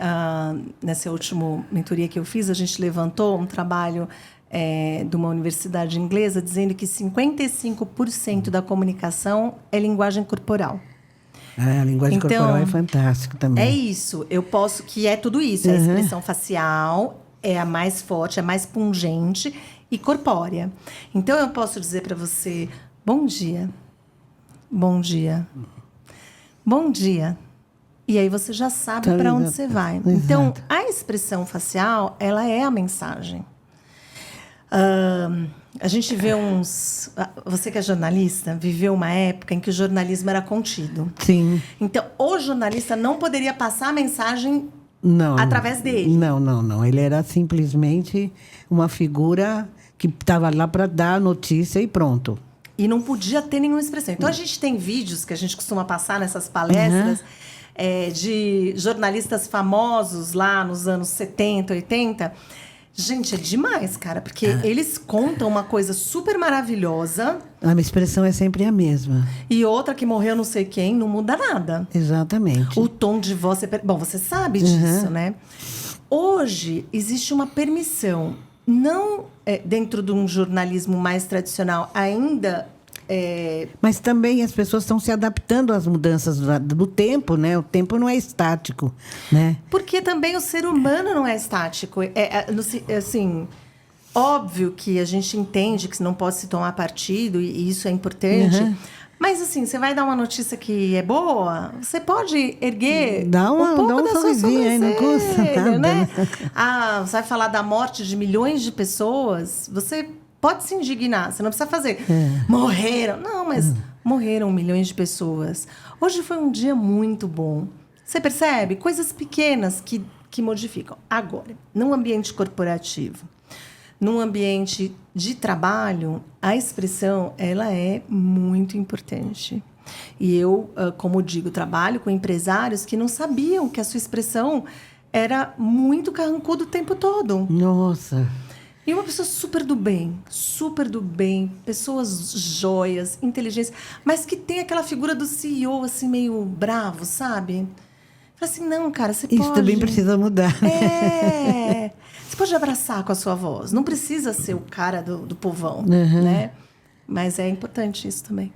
nessa última mentoria que eu fiz, a gente levantou um trabalho de uma universidade inglesa dizendo que 55% da comunicação é linguagem corporal. A linguagem corporal é fantástica também. É isso. Que é tudo isso. A expressão facial é a mais forte, é a mais pungente e corpórea. Então, eu posso dizer para você... Bom dia. Bom dia. Bom dia. E aí você já sabe para onde você vai. Exato. Então, a expressão facial, ela é a mensagem. A gente vê Você que é jornalista, viveu uma época em que o jornalismo era contido. Sim. Então, o jornalista não poderia passar a mensagem através dele. Não. Ele era simplesmente uma figura que estava lá para dar a notícia e pronto. E não podia ter nenhuma expressão. Então, a gente tem vídeos que a gente costuma passar nessas palestras de jornalistas famosos lá nos anos 70, 80. Gente, é demais, cara. Porque eles contam uma coisa super maravilhosa. A minha expressão é sempre a mesma. E outra que morreu não sei quem, não muda nada. Exatamente. O tom de voz... Bom, você sabe disso, né? Hoje, existe uma permissão. Não dentro de um jornalismo mais tradicional ainda... Mas também as pessoas estão se adaptando às mudanças do tempo, né? O tempo não é estático, né? Porque também o ser humano não é estático. Assim, óbvio que a gente entende que não pode se tomar partido, e isso é importante. Mas, assim, você vai dar uma notícia que é boa, você pode erguer um pouco da sua sobrancelha, não custa nada, né? Você vai falar da morte de milhões de pessoas, você pode se indignar, você não precisa fazer. Morreram. Não, mas morreram milhões de pessoas. Hoje foi um dia muito bom. Você percebe? Coisas pequenas que modificam. Agora, num ambiente corporativo, num ambiente de trabalho, a expressão ela é muito importante. E eu, como digo, trabalho com empresários que não sabiam que a sua expressão era muito carrancuda o tempo todo. Nossa! E uma pessoa super do bem, pessoas joias, inteligentes, mas que tem aquela figura do CEO, assim, meio bravo, sabe? Fala assim, não, cara, você pode... Isso também precisa mudar. Você pode abraçar com a sua voz. Não precisa ser o cara do povão, né? Mas é importante isso também.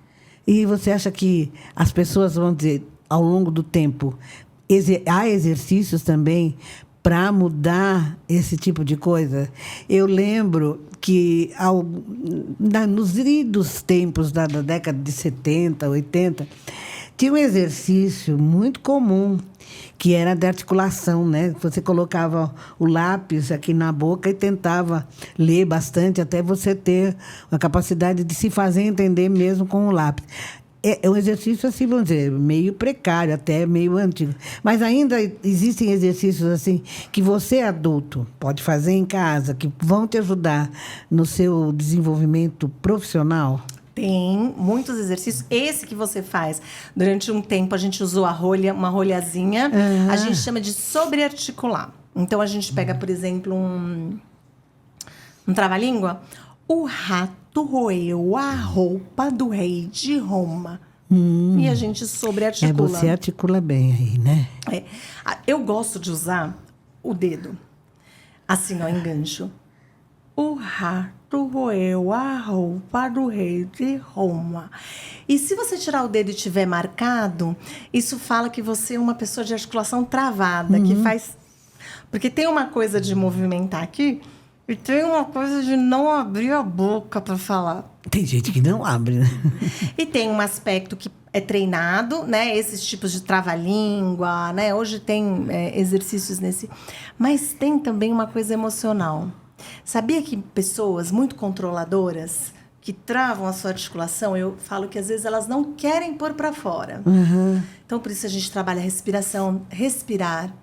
E você acha que as pessoas, vão dizer, ao longo do tempo, há exercícios também para mudar esse tipo de coisa? Eu lembro que nos idos tempos da década de 70, 80, tinha um exercício muito comum, que era de articulação, né? Você colocava o lápis aqui na boca e tentava ler bastante até você ter a capacidade de se fazer entender mesmo com o lápis. É um exercício, assim, vamos dizer, meio precário, até meio antigo. Mas ainda existem exercícios, assim, que você, adulto, pode fazer em casa, que vão te ajudar no seu desenvolvimento profissional? Tem muitos exercícios. Esse que você faz, durante um tempo a gente usou a rolha, uma rolhazinha. A gente chama de sobrearticular. Então a gente pega, por exemplo, um trava-língua. O rato roeu a roupa do rei de Roma. E a gente sobrearticula. Você articula bem aí, né? Eu gosto de usar o dedo. Assim, ó, engancho. O rato roeu a roupa do rei de Roma. E se você tirar o dedo e tiver marcado, isso fala que você é uma pessoa de articulação travada, que faz... Porque tem uma coisa de movimentar aqui e tem uma coisa de não abrir a boca para falar. Tem gente que não abre, né? E tem um aspecto que é treinado, né? Esses tipos de trava-língua, né? Hoje tem exercícios nesse... Mas tem também uma coisa emocional. Sabia que pessoas muito controladoras, que travam a sua articulação, eu falo que às vezes elas não querem pôr para fora. Então, por isso a gente trabalha a respiração, respirar.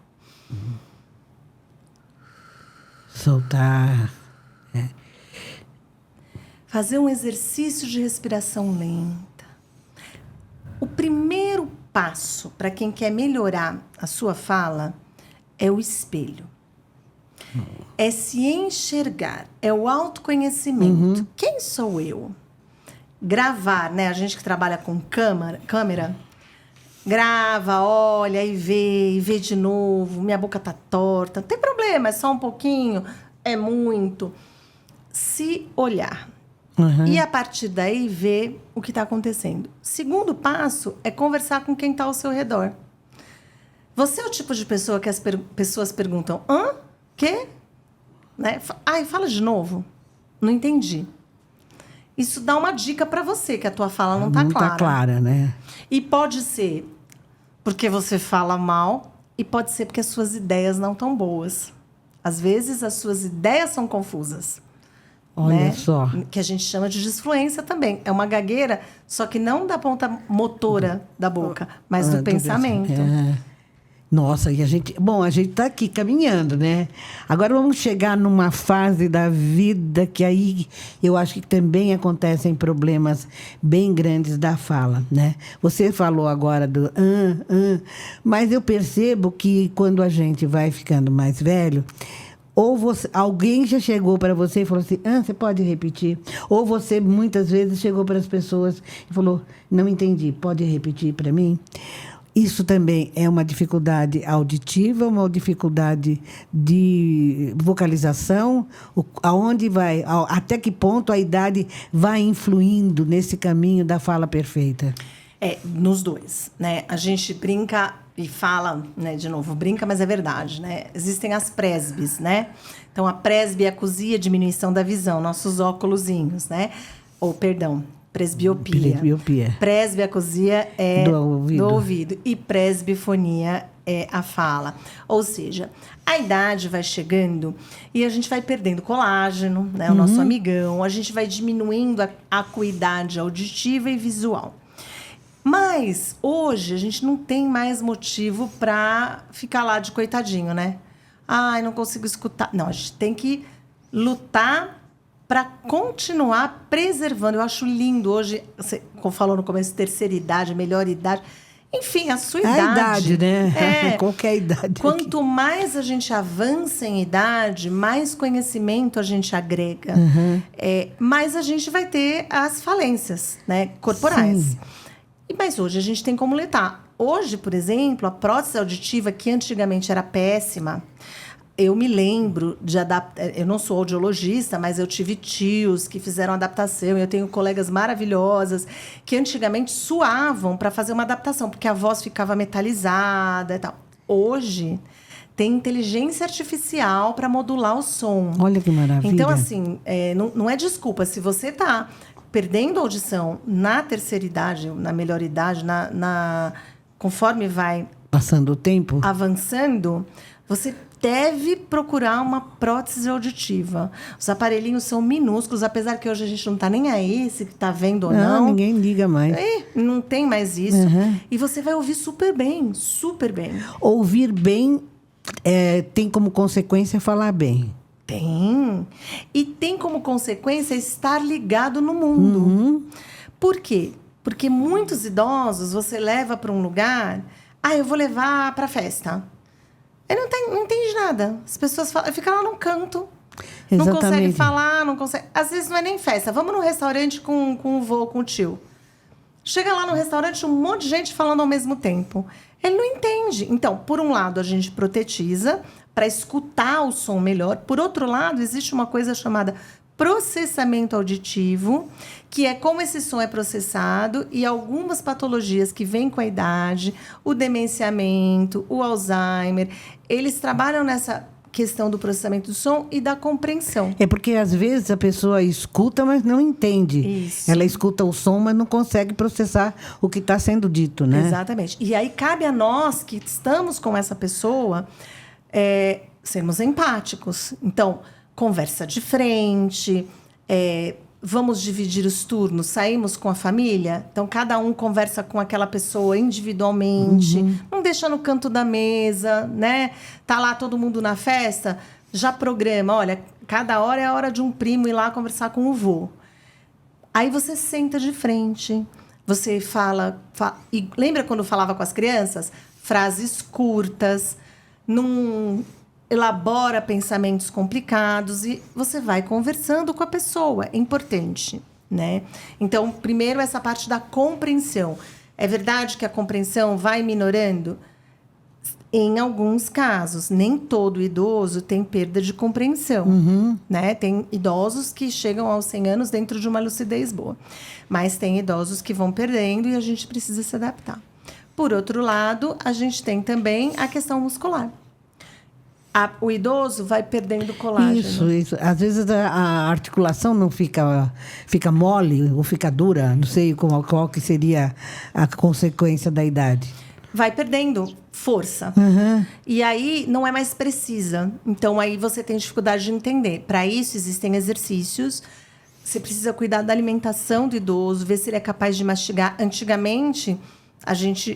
Soltar. Fazer um exercício de respiração lenta. O primeiro passo para quem quer melhorar a sua fala é o espelho. É se enxergar, é o autoconhecimento. Quem sou eu? Gravar, né? A gente que trabalha com câmera, grava, olha e vê de novo. Minha boca tá torta. Não tem problema, é só um pouquinho, é muito. Se olhar. E a partir daí ver o que está acontecendo. Segundo passo é conversar com quem está ao seu redor. Você é o tipo de pessoa que as pessoas perguntam: hã? Quê? Né? Ai, fala de novo. Não entendi. Isso dá uma dica para você, que a tua fala não está clara. Não está clara, né? E pode ser porque você fala mal e pode ser porque as suas ideias não estão boas. Às vezes, as suas ideias são confusas. Olha, né? Só. Que a gente chama de disfluência também. É uma gagueira, só que não da ponta motora da boca, mas do pensamento. Nossa, e a gente está aqui caminhando, né? Agora vamos chegar numa fase da vida que aí eu acho que também acontecem problemas bem grandes da fala, né? Você falou agora do mas eu percebo que quando a gente vai ficando mais velho, ou alguém já chegou para você e falou assim: você pode repetir? Ou você, muitas vezes, chegou para as pessoas e falou: não entendi, pode repetir para mim? Isso também é uma dificuldade auditiva, uma dificuldade de vocalização? Aonde vai, até que ponto a idade vai influindo nesse caminho da fala perfeita? Nos dois, né? A gente brinca e fala, né, de novo, brinca, mas é verdade, né? Existem as presbes, né? Então, a presbiacusia, diminuição da visão, nossos óculosinhos, né? Presbiopia. Presbiacusia é do ouvido. E presbifonia é a fala. Ou seja, a idade vai chegando e a gente vai perdendo colágeno, né? O nosso amigão. A gente vai diminuindo a acuidade auditiva e visual. Mas, hoje, a gente não tem mais motivo para ficar lá de coitadinho, né? Ai, não consigo escutar. Não, a gente tem que lutar para continuar preservando. Eu acho lindo hoje, você falou no começo, terceira idade, melhor idade. Enfim, a sua idade. A idade, né? Qualquer idade. Quanto mais a gente avança em idade, mais conhecimento a gente agrega. Mais a gente vai ter as falências, né, corporais. Sim. Mas hoje a gente tem como lutar. Hoje, por exemplo, a prótese auditiva, que antigamente era péssima, eu me lembro de adaptar. Eu não sou audiologista, mas eu tive tios que fizeram adaptação. Eu tenho colegas maravilhosas que antigamente suavam para fazer uma adaptação, porque a voz ficava metalizada e tal. Hoje tem inteligência artificial para modular o som. Olha que maravilha. Então, assim, não é desculpa. Se você está perdendo a audição na terceira idade, na melhor idade, conforme vai passando o tempo, avançando, você deve procurar uma prótese auditiva. Os aparelhinhos são minúsculos, apesar que hoje a gente não está nem aí se está vendo ou não. Ninguém liga mais. Não tem mais isso. E você vai ouvir super bem, super bem. Ouvir bem tem como consequência falar bem. Tem. E tem como consequência estar ligado no mundo. Por quê? Porque muitos idosos você leva para um lugar... eu vou levar para festa. Ele não entende nada. As pessoas ficam lá num canto. Exatamente. Não consegue falar, não consegue... Às vezes não é nem festa. Vamos num restaurante com o vô, com o tio. Chega lá no restaurante, um monte de gente falando ao mesmo tempo. Ele não entende. Então, por um lado, a gente protetiza para escutar o som melhor. Por outro lado, existe uma coisa chamada processamento auditivo, que é como esse som é processado, e algumas patologias que vêm com a idade, o demenciamento, o Alzheimer, eles trabalham nessa questão do processamento do som e da compreensão. É porque, às vezes, a pessoa escuta, mas não entende. Isso. Ela escuta o som, mas não consegue processar o que está sendo dito, né? Exatamente. E aí cabe a nós, que estamos com essa pessoa, sermos empáticos. Então, conversa de frente, vamos dividir os turnos, saímos com a família, então cada um conversa com aquela pessoa individualmente, não deixa no canto da mesa, né? Tá lá todo mundo na festa, já programa, olha, cada hora é a hora de um primo ir lá conversar com o vô. Aí você senta de frente, você fala e lembra quando falava com as crianças? Frases curtas, não elabora pensamentos complicados e você vai conversando com a pessoa. É importante, né? Então, primeiro, essa parte da compreensão. É verdade que a compreensão vai minorando? Em alguns casos. Nem todo idoso tem perda de compreensão. Né? Tem idosos que chegam aos 100 anos dentro de uma lucidez boa. Mas tem idosos que vão perdendo e a gente precisa se adaptar. Por outro lado, a gente tem também a questão muscular. O idoso vai perdendo colágeno. Isso. Às vezes a articulação não fica mole ou fica dura. Não sei qual que seria a consequência da idade. Vai perdendo força. E aí não é mais precisa. Então aí você tem dificuldade de entender. Para isso existem exercícios. Você precisa cuidar da alimentação do idoso, ver se ele é capaz de mastigar. Antigamente...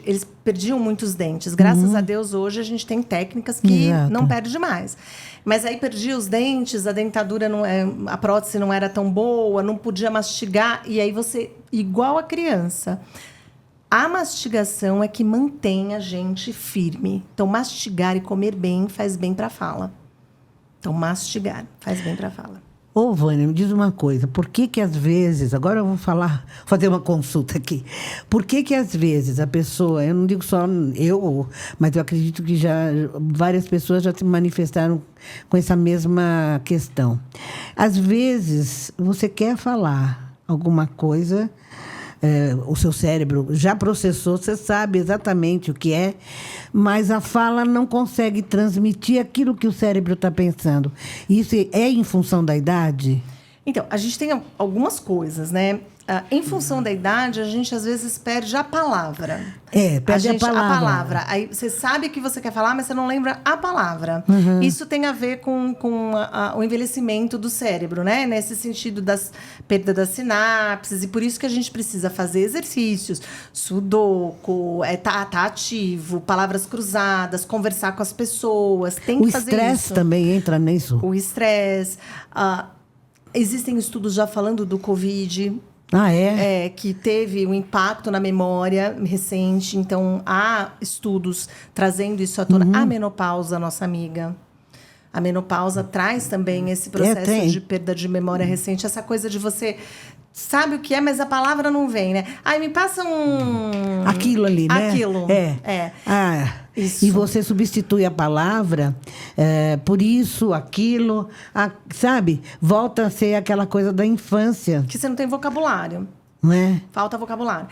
eles perdiam muitos dentes. Graças a Deus, hoje, a gente tem técnicas que não perde mais. Mas aí perdia os dentes, a dentadura, a prótese não era tão boa, não podia mastigar. E aí você, igual a criança, a mastigação é que mantém a gente firme. Então, mastigar e comer bem faz bem para a fala. Então, mastigar faz bem para a fala. Ô, Vânia, me diz uma coisa. Por que às vezes... Agora eu vou fazer uma consulta aqui. Por que às vezes a pessoa... Eu não digo só eu, mas eu acredito que várias pessoas já se manifestaram com essa mesma questão. Às vezes, você quer falar alguma coisa... o seu cérebro já processou, você sabe exatamente o que é, mas a fala não consegue transmitir aquilo que o cérebro está pensando. Isso é em função da idade? Então, a gente tem algumas coisas, né? Em função da idade, a gente às vezes perde a palavra. Perde a palavra. Aí você sabe que você quer falar, mas você não lembra a palavra. Isso tem a ver com o envelhecimento do cérebro, né? Nesse sentido das perda das sinapses. E por isso que a gente precisa fazer exercícios. Sudoku, tá ativo, palavras cruzadas, conversar com as pessoas. Tem que fazer isso. O estresse também entra nisso. O estresse. Existem estudos já falando do Covid. Que teve um impacto na memória recente. Então, há estudos trazendo isso à tona. A menopausa, nossa amiga. A menopausa traz também esse processo de perda de memória recente. Essa coisa de você... Sabe o que é, mas a palavra não vem, né? Me passa um... Aquilo ali, né? Aquilo. Isso. E você substitui a palavra por isso, aquilo, sabe? Volta a ser aquela coisa da infância. Que você não tem vocabulário. Não é? Falta vocabulário.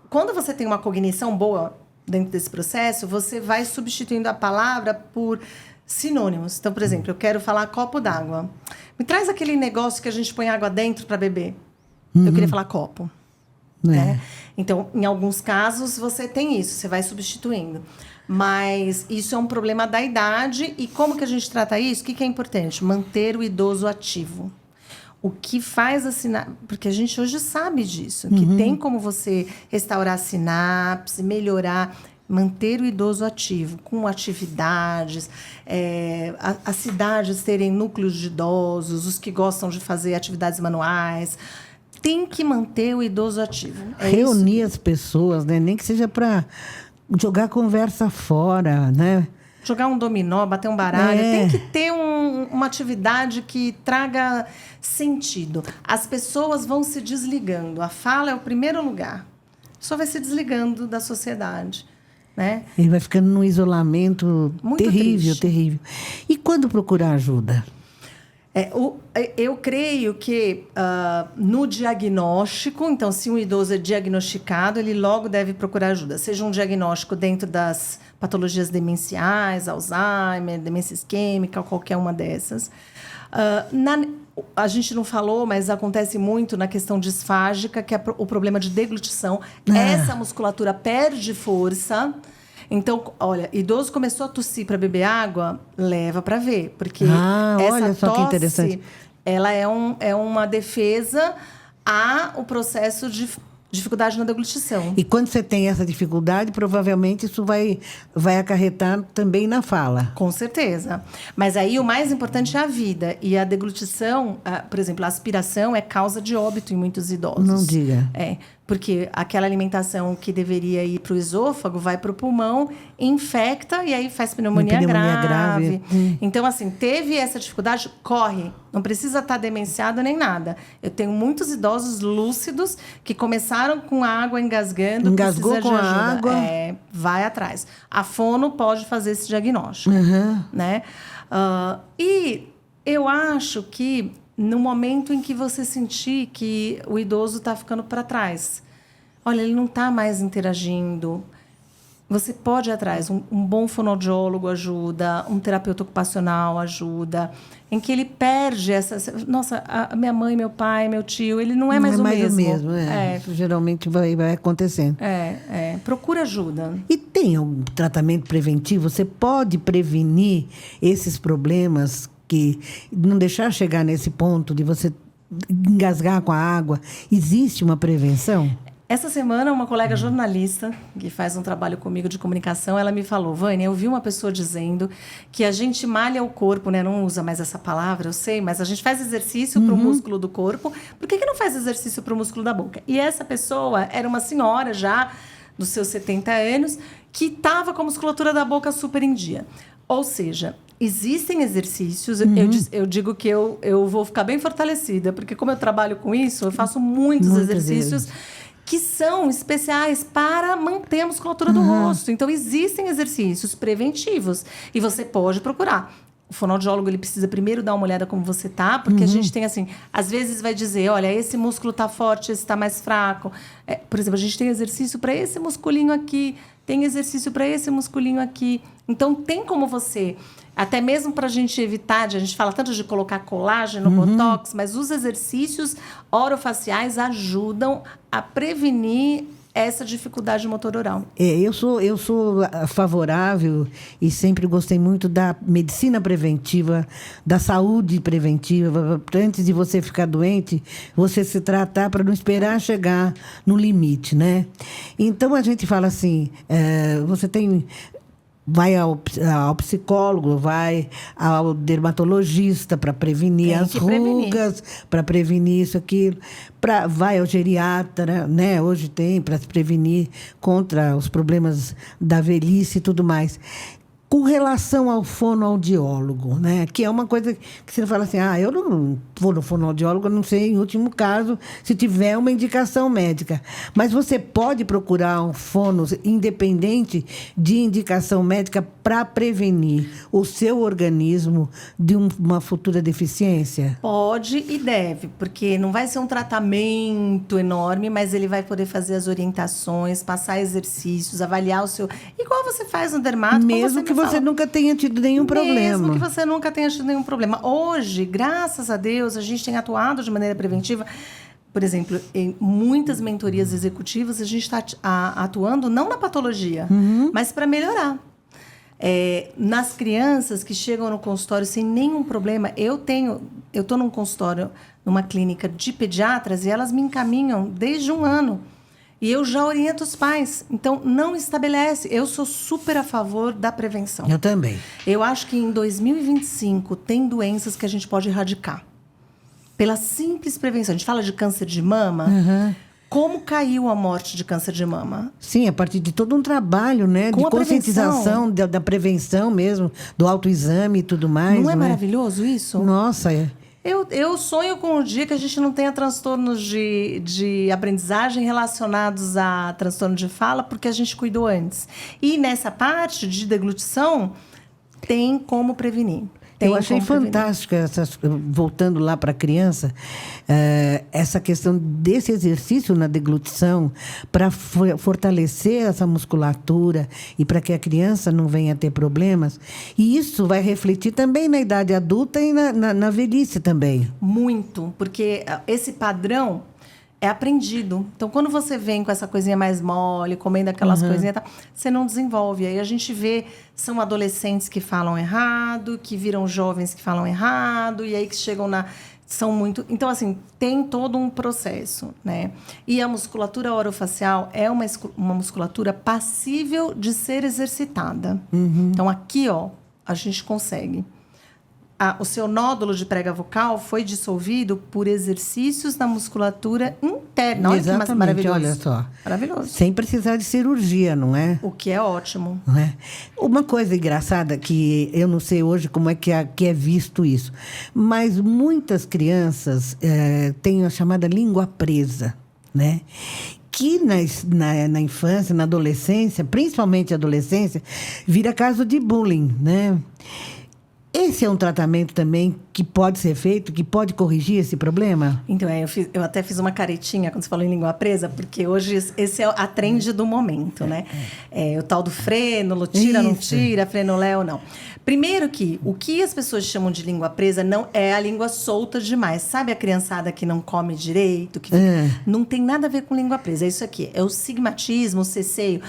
Quando você tem uma cognição boa dentro desse processo, você vai substituindo a palavra por sinônimos. Então, por exemplo, eu quero falar copo d'água. Me traz aquele negócio que a gente põe água dentro para beber. Eu queria falar copo. né? Então, em alguns casos, você tem isso, você vai substituindo. Mas isso é um problema da idade. E como que a gente trata isso? O que é importante? Manter o idoso ativo. O que faz a sinapse... Porque a gente hoje sabe disso. Que tem como você restaurar a sinapse, melhorar... Manter o idoso ativo, com atividades, as cidades terem núcleos de idosos, os que gostam de fazer atividades manuais. Tem que manter o idoso ativo. Reunir as pessoas, né? Nem que seja para jogar conversa fora, né? Jogar um dominó, bater um baralho. Tem que ter uma atividade que traga sentido. As pessoas vão se desligando. A fala é o primeiro lugar. Só vai se desligando da sociedade. Né? Ele vai ficando num isolamento muito terrível, triste. terrível. E quando procurar ajuda? Eu creio que no diagnóstico, então, se um idoso é diagnosticado, ele logo deve procurar ajuda. Seja um diagnóstico dentro das patologias demenciais, Alzheimer, demência isquêmica, qualquer uma dessas. A gente não falou, mas acontece muito na questão disfágica, que é o problema de deglutição. Essa musculatura perde força. Então, olha, idoso começou a tossir para beber água, leva para ver. Porque essa olha só tosse, que interessante. ela é uma defesa ao processo de dificuldade na deglutição. E quando você tem essa dificuldade, provavelmente isso vai acarretar também na fala. Com certeza. Mas aí o mais importante é a vida. E a deglutição, por exemplo, a aspiração é causa de óbito em muitos idosos. Não diga. Porque aquela alimentação que deveria ir para o esôfago vai para o pulmão, infecta e aí faz pneumonia grave. Então, assim, teve essa dificuldade, corre. Não precisa estar demenciado nem nada. Eu tenho muitos idosos lúcidos que começaram com a água engasgando. Engasgou com a água. Vai atrás. A fono pode fazer esse diagnóstico. Né? E eu acho que no momento em que você sentir que o idoso está ficando para trás, olha, ele não está mais interagindo, você pode ir atrás. Um bom fonoaudiólogo ajuda, um terapeuta ocupacional ajuda, em que ele perde essa... Nossa, a minha mãe, meu pai, meu tio, ele não é mais o mesmo. Geralmente vai acontecendo. Procura ajuda. E tem um tratamento preventivo? Você pode prevenir esses problemas, que não deixar chegar nesse ponto de você engasgar com a água? Existe uma prevenção? Essa semana, uma colega jornalista, que faz um trabalho comigo de comunicação, ela me falou: Vânia, eu vi uma pessoa dizendo que a gente malha o corpo, né? Não usa mais essa palavra, eu sei, mas a gente faz exercício para o músculo do corpo. Por que não faz exercício para o músculo da boca? E essa pessoa era uma senhora já, dos seus 70 anos, que estava com a musculatura da boca super em dia. Ou seja, existem exercícios, eu digo que eu vou ficar bem fortalecida, porque como eu trabalho com isso, eu faço muitos exercícios que são especiais para manter a musculatura do rosto. Então, existem exercícios preventivos e você pode procurar. O fonoaudiólogo, ele precisa primeiro dar uma olhada como você tá, porque a gente tem assim, às vezes vai dizer, olha, esse músculo tá forte, esse tá mais fraco. Por exemplo, a gente tem exercício para esse musculinho aqui, tem exercício para esse musculinho aqui. Então, tem como você, até mesmo para a gente evitar, a gente fala tanto de colocar colágeno, botox, mas os exercícios orofaciais ajudam a prevenir essa dificuldade motor oral. Eu sou favorável e sempre gostei muito da medicina preventiva, da saúde preventiva. Antes de você ficar doente, você se tratar para não esperar chegar no limite, né? Então, a gente fala assim, você tem... Vai ao psicólogo, vai ao dermatologista para prevenir as rugas, para prevenir isso, aquilo. Vai ao geriatra, né? Hoje tem, para se prevenir contra os problemas da velhice e tudo mais. Com relação ao fonoaudiólogo, né? Que é uma coisa que você fala assim, eu não vou no fonoaudiólogo, eu não sei, em último caso, se tiver uma indicação médica. Mas você pode procurar um fono independente de indicação médica para prevenir o seu organismo de uma futura deficiência? Pode e deve, porque não vai ser um tratamento enorme, mas ele vai poder fazer as orientações, passar exercícios, avaliar o seu... Igual você faz no dermato. Mesmo que você nunca tenha tido nenhum problema. Mesmo que você nunca tenha tido nenhum problema. Hoje, graças a Deus, a gente tem atuado de maneira preventiva. por exemplo, em muitas mentorias executivas, a gente está atuando não na patologia, mas para melhorar. Nas crianças que chegam no consultório sem nenhum problema, eu estou num consultório, numa clínica de pediatras, e elas me encaminham desde 1 ano. E eu já oriento os pais. Então, não estabelece. Eu sou super a favor da prevenção. Eu também. Eu acho que em 2025 tem doenças que a gente pode erradicar. Pela simples prevenção. A gente fala de câncer de mama. Como caiu a morte de câncer de mama? Sim, a partir de todo um trabalho, né? Com de a conscientização, da prevenção mesmo, do autoexame e tudo mais. Não é maravilhoso isso? Nossa, Eu sonho com o dia que a gente não tenha transtornos de aprendizagem relacionados a transtorno de fala, porque a gente cuidou antes. E nessa parte de deglutição, tem como prevenir. Eu achei fantástica, voltando lá para a criança, essa questão desse exercício na deglutição para fortalecer essa musculatura e para que a criança não venha a ter problemas. E isso vai refletir também na idade adulta e na velhice também. Muito, porque esse padrão é aprendido. Então, quando você vem com essa coisinha mais mole, comendo aquelas coisinhas, você não desenvolve. Aí a gente vê, são adolescentes que falam errado, que viram jovens que falam errado, e aí que chegam são muito... Então, assim, tem todo um processo, né? E a musculatura orofacial é uma musculatura passível de ser exercitada. Então, aqui, ó, a gente consegue. O seu nódulo de prega vocal foi dissolvido por exercícios na musculatura interna. Olha Exatamente, que maravilhoso. Olha só. Maravilhoso. Sem precisar de cirurgia, não é? O que é ótimo. Não é? Uma coisa engraçada que eu não sei hoje como é que é visto isso, mas muitas crianças têm a chamada língua presa, né? Que na infância, na adolescência, principalmente adolescência, vira caso de bullying, né? Esse é um tratamento também que pode ser feito, que pode corrigir esse problema? Então, eu até fiz uma caretinha quando você falou em língua presa, porque hoje esse é a trend do momento, né? O tal do frênulo, tira, não tira, frênulo, não. Primeiro que o que as pessoas chamam de língua presa não é a língua solta demais. Sabe a criançada que não come direito? Que não tem nada a ver com língua presa. É isso aqui. É o sigmatismo, o ceceio.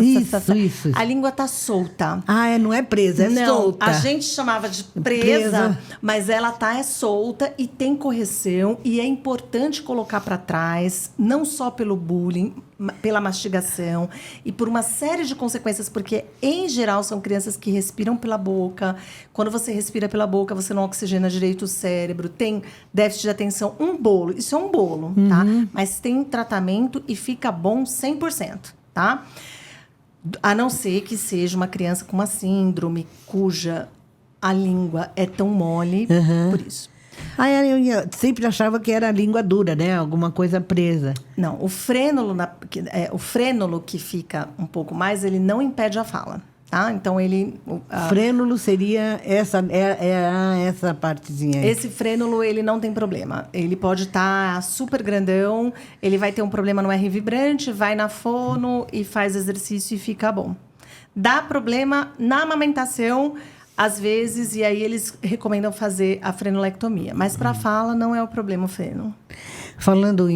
Isso. A língua tá solta. Não é presa, é solta. A gente chamava de presa, mas ela tá solta e tem correção. E é importante colocar para trás, não só pelo bullying, pela mastigação e por uma série de consequências, porque, em geral, são crianças que respiram pela boca. Quando você respira pela boca, você não oxigena direito o cérebro, tem déficit de atenção. Um bolo, isso é um bolo, tá? Mas tem tratamento e fica bom 100%, tá? A não ser que seja uma criança com uma síndrome cuja a língua é tão mole, por isso. Eu sempre achava que era a língua dura, né? Alguma coisa presa. Não, o frênulo que fica um pouco mais, ele não impede a fala, tá? Então, ele... Frênulo seria essa partezinha aí. Esse frênulo, ele não tem problema. Ele pode estar super grandão, ele vai ter um problema no R vibrante, vai na fono e faz exercício e fica bom. Dá problema na amamentação, às vezes, e aí eles recomendam fazer a frenulectomia. Mas para a fala não é o problema o freno. Falando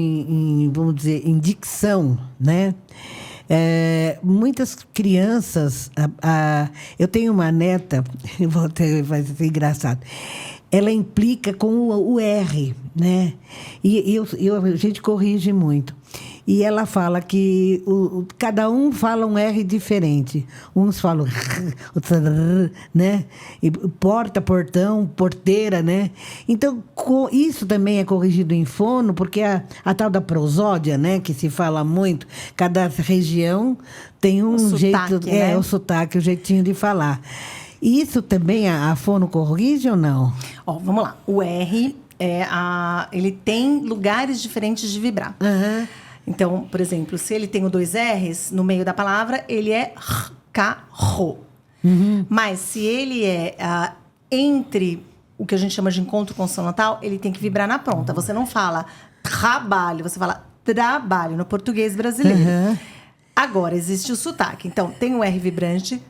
vamos dizer, em dicção, né? Muitas crianças... eu tenho uma neta, vai ser engraçado. Ela implica com o R, né? E a gente corrige muito. E ela fala que cada um fala um R diferente. Uns falam né? E porta, portão, porteira, né? Então, isso também é corrigido em fono, porque a tal da prosódia, né? Que se fala muito, cada região tem um jeito... Né? O sotaque, o jeitinho de falar. Isso também a fono corrige ou não? Vamos lá. O R, ele tem lugares diferentes de vibrar. Então, por exemplo, se ele tem 2 R's no meio da palavra, ele é carro. Mas se ele é entre o que a gente chama de encontro consonantal, ele tem que vibrar na ponta. Você não fala trabalho, você fala trabalho no português brasileiro. Agora, existe o sotaque. Então, tem o R vibrante,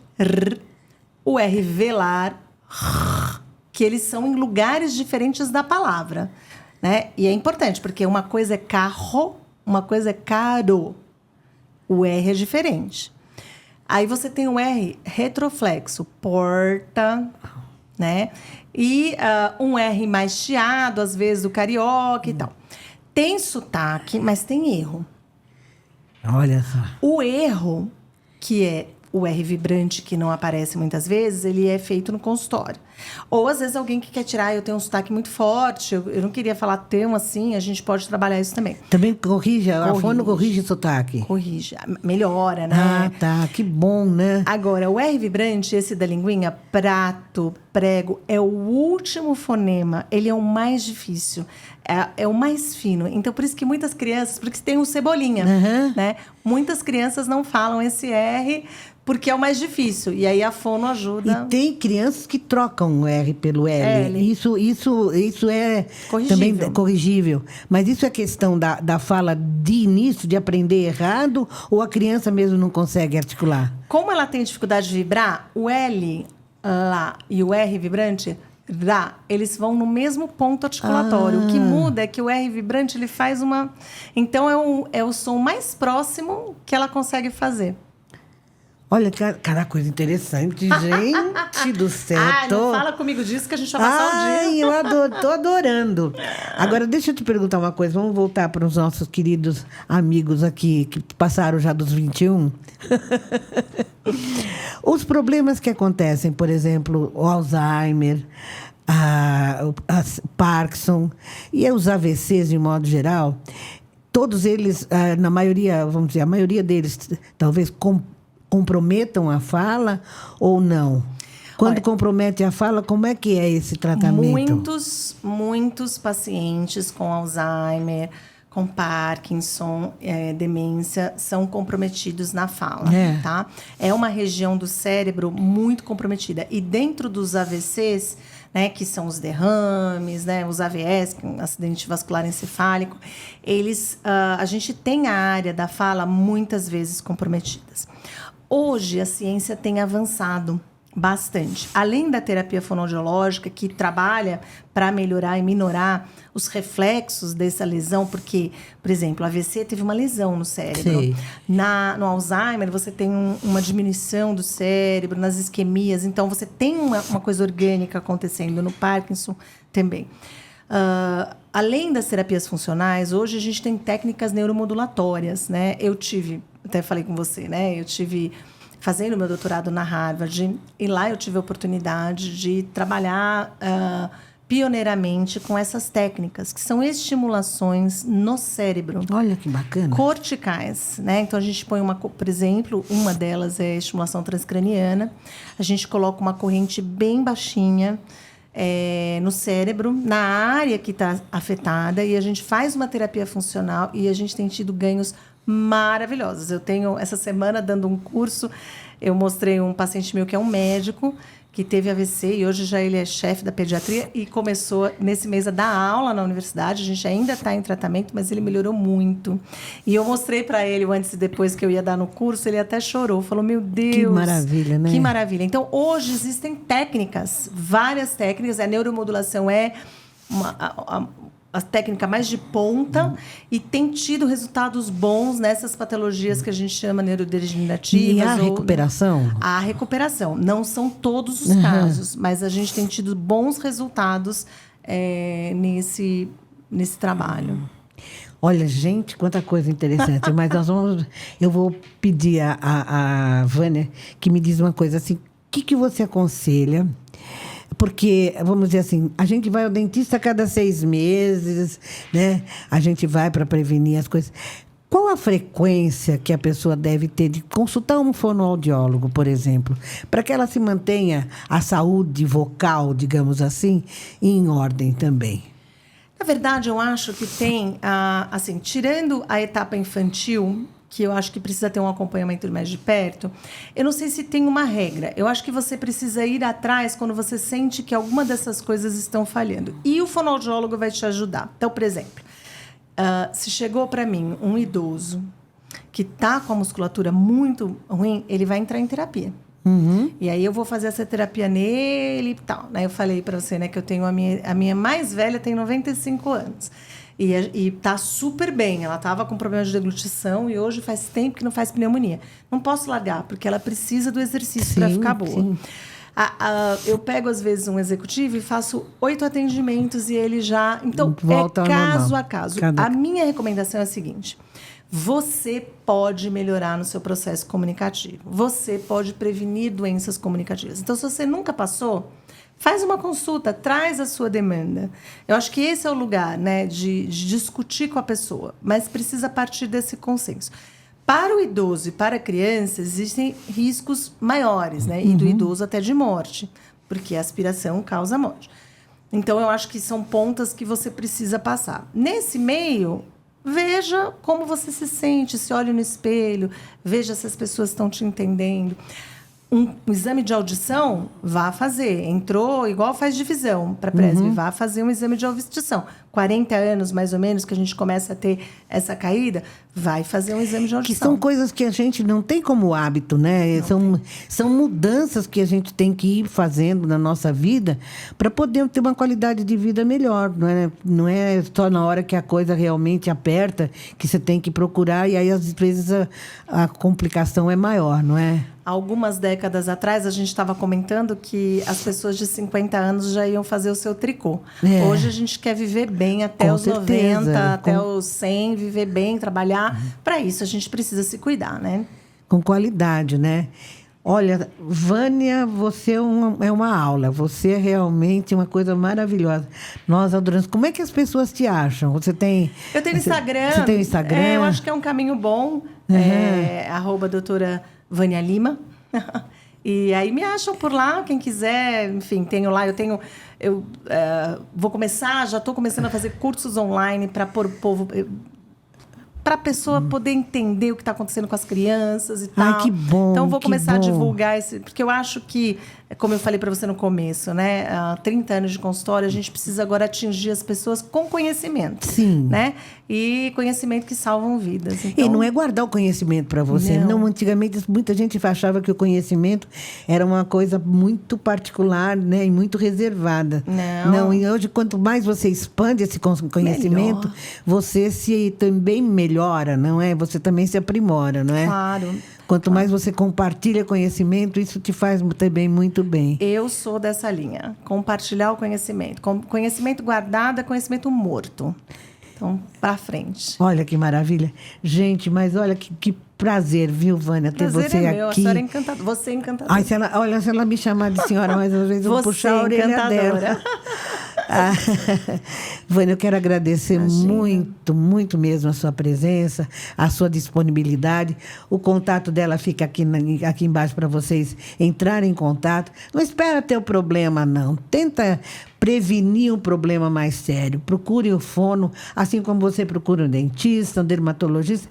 o R velar, que eles são em lugares diferentes da palavra. né? E é importante, porque uma coisa é carro, uma coisa é caro. O R é diferente. Aí você tem o R retroflexo, porta, né? E um R mais chiado, às vezes, o carioca e tal. Tem sotaque, mas tem erro. Olha só. O erro, que é o R vibrante, que não aparece muitas vezes, ele é feito no consultório. Ou, às vezes, alguém que quer tirar, eu tenho um sotaque muito forte, eu não queria falar tão assim, a gente pode trabalhar isso também. Também corrige, a fono corrige o sotaque. Corrige, melhora, né? Ah, tá, que bom, né? Agora, o R vibrante, esse da linguinha, prato, prego, é o último fonema, ele é o mais difícil, é o mais fino. Então, por isso que muitas crianças, porque tem o cebolinha, né? Muitas crianças não falam esse R porque é o mais difícil. E aí a fono ajuda. E tem crianças que trocam o R pelo L. Isso é corrigível. Também corrigível. Mas isso é questão da fala de início, de aprender errado, ou a criança mesmo não consegue articular? Como ela tem dificuldade de vibrar, o L lá e o R vibrante, lá, eles vão no mesmo ponto articulatório. O que muda é que o R vibrante, ele faz uma... Então, é o som mais próximo que ela consegue fazer. Olha, cara, coisa interessante, gente do céu. Não fala comigo disso que a gente vai passar o dia. Tô adorando. Agora, deixa eu te perguntar uma coisa. Vamos voltar para os nossos queridos amigos aqui, que passaram já dos 21. Os problemas que acontecem, por exemplo, o Alzheimer, a Parkinson e os AVCs, de modo geral, todos eles, na maioria, vamos dizer, a maioria deles, talvez comprometam a fala ou não? Quando compromete a fala, como é que é esse tratamento? Muitos pacientes com Alzheimer, com Parkinson, demência, são comprometidos na fala, tá? É uma região do cérebro muito comprometida. E dentro dos AVCs, né, que são os derrames, né, os AVS, que é um acidente vascular encefálico, a gente tem a área da fala muitas vezes comprometidas. Hoje, a ciência tem avançado bastante. Além da terapia fonoaudiológica, que trabalha para melhorar e minorar os reflexos dessa lesão, porque, por exemplo, a AVC teve uma lesão no cérebro. No Alzheimer, você tem uma diminuição do cérebro, nas isquemias. Então, você tem uma coisa orgânica acontecendo. No Parkinson também. Além das terapias funcionais, hoje a gente tem técnicas neuromodulatórias, né? Até falei com você, né? Eu tive fazendo meu doutorado na Harvard e lá eu tive a oportunidade de trabalhar pioneiramente com essas técnicas, que são estimulações no cérebro. Olha que bacana. Corticais, né? Então, a gente põe por exemplo, uma delas é a estimulação transcraniana. A gente coloca uma corrente bem baixinha no cérebro, na área que está afetada, e a gente faz uma terapia funcional e a gente tem tido ganhos maravilhosos. Eu tenho, essa semana, dando um curso, eu mostrei um paciente meu que é um médico, que teve AVC e hoje já ele é chefe da pediatria e começou nesse mês a dar aula na universidade. A gente ainda está em tratamento, mas ele melhorou muito. E eu mostrei para ele o antes e depois que eu ia dar no curso, ele até chorou, falou: meu Deus, que maravilha, né? Que maravilha. Então, hoje existem técnicas, várias técnicas. A neuromodulação é a técnica mais de ponta e tem tido resultados bons nessas patologias que a gente chama neurodegenerativas. E a recuperação? A recuperação. Não são todos os casos, mas a gente tem tido bons resultados nesse trabalho. Olha, gente, quanta coisa interessante. Mas eu vou pedir a Vânia que me diz uma coisa assim. O que você aconselha? Porque, vamos dizer assim, a gente vai ao dentista a cada 6 meses, né? A gente vai para prevenir as coisas. Qual a frequência que a pessoa deve ter de consultar um fonoaudiólogo, por exemplo, para que ela se mantenha a saúde vocal, digamos assim, em ordem também? Na verdade, eu acho que tem, assim, tirando a etapa infantil, que eu acho que precisa ter um acompanhamento mais de perto, eu não sei se tem uma regra. Eu acho que você precisa ir atrás quando você sente que alguma dessas coisas estão falhando. E o fonoaudiólogo vai te ajudar. Então, por exemplo, se chegou para mim um idoso que está com a musculatura muito ruim, ele vai entrar em terapia. E aí eu vou fazer essa terapia nele e tal, né? Eu falei para você, né, que eu tenho a minha mais velha tem 95 anos. E tá super bem. Ela tava com problema de deglutição e hoje faz tempo que não faz pneumonia. Não posso largar, porque ela precisa do exercício para ficar boa. Sim. Eu pego, às vezes, um executivo e faço 8 atendimentos e ele já... Então, Volta é ao caso normal. a caso. A minha recomendação é a seguinte: você pode melhorar no seu processo comunicativo. Você pode prevenir doenças comunicativas. Então, se você nunca passou, faz uma consulta, traz a sua demanda. Eu acho que esse é o lugar, né, de discutir com a pessoa, mas precisa partir desse consenso. Para o idoso e para a criança, existem riscos maiores, né? E do idoso até de morte, porque a aspiração causa morte. Então, eu acho que são pontas que você precisa passar. Nesse meio, veja como você se sente, se olhe no espelho, veja se as pessoas estão te entendendo. Um exame de audição, vá fazer. Entrou, igual faz divisão para presbe, vá fazer um exame de audição. 40 anos, mais ou menos, que a gente começa a ter essa caída, vai fazer um exame de audição. Que são coisas que a gente não tem como hábito, né? São mudanças que a gente tem que ir fazendo na nossa vida para poder ter uma qualidade de vida melhor. Não é só na hora que a coisa realmente aperta que você tem que procurar, e aí, às vezes, a complicação é maior, não é? Algumas décadas atrás, a gente estava comentando que as pessoas de 50 anos já iam fazer o seu tricô. Hoje, a gente quer viver bem até os 90, até os 100, viver bem, trabalhar. Para isso, a gente precisa se cuidar, né? Com qualidade, né? Olha, Vânia, você é uma aula. Você é realmente uma coisa maravilhosa. Nós adoramos. Como é que as pessoas te acham? Você tem... Eu tenho Instagram. Você tem Instagram? Eu acho que é um caminho bom. @doutora Vânia Lima. E aí me acham por lá, quem quiser. Enfim, tenho lá, vou começar, já estou começando a fazer cursos online para pôr o povo... para a pessoa poder entender o que está acontecendo com as crianças e tal. Ai, que bom. Então, vou começar a bom. divulgar esse... Porque eu acho que, como eu falei para você no começo, né? Há 30 anos de consultório, a gente precisa agora atingir as pessoas com conhecimento. Sim. Né? E conhecimento que salvam vidas. Então... E não é guardar o conhecimento para você. Não, antigamente, muita gente achava que o conhecimento era uma coisa muito particular, né? E muito reservada. Não, e hoje, quanto mais você expande esse conhecimento, você se também melhora, não é? Você também se aprimora, não é? Claro. Quanto mais você compartilha conhecimento, isso te faz também muito bem. Eu sou dessa linha. Compartilhar o conhecimento. Conhecimento guardado é conhecimento morto. Então, para frente. Olha que maravilha. Gente, mas olha que prazer, viu, Vânia, ter prazer você é meu, aqui. A senhora é encantadora. Você é encantadora. Ai, se ela me chamar de senhora mais uma vez, eu vou puxar a orelha dela. Vânia, eu quero agradecer muito, muito mesmo a sua presença, a sua disponibilidade. O contato dela fica aqui embaixo para vocês entrarem em contato. Não espera ter o problema, não. Tenta prevenir um problema mais sério. Procure o fono, assim como você procura um dentista, um dermatologista,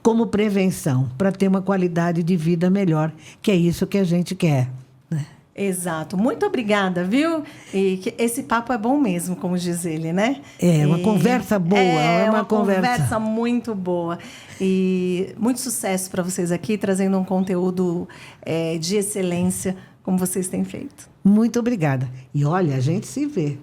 como prevenção, para ter uma qualidade de vida melhor, que é isso que a gente quer, né? Exato. Muito obrigada, viu? E esse papo é bom mesmo, como diz ele, né? É uma conversa boa. É uma conversa muito boa. E muito sucesso para vocês aqui, trazendo um conteúdo de excelência, como vocês têm feito. Muito obrigada. E olha, a gente se vê.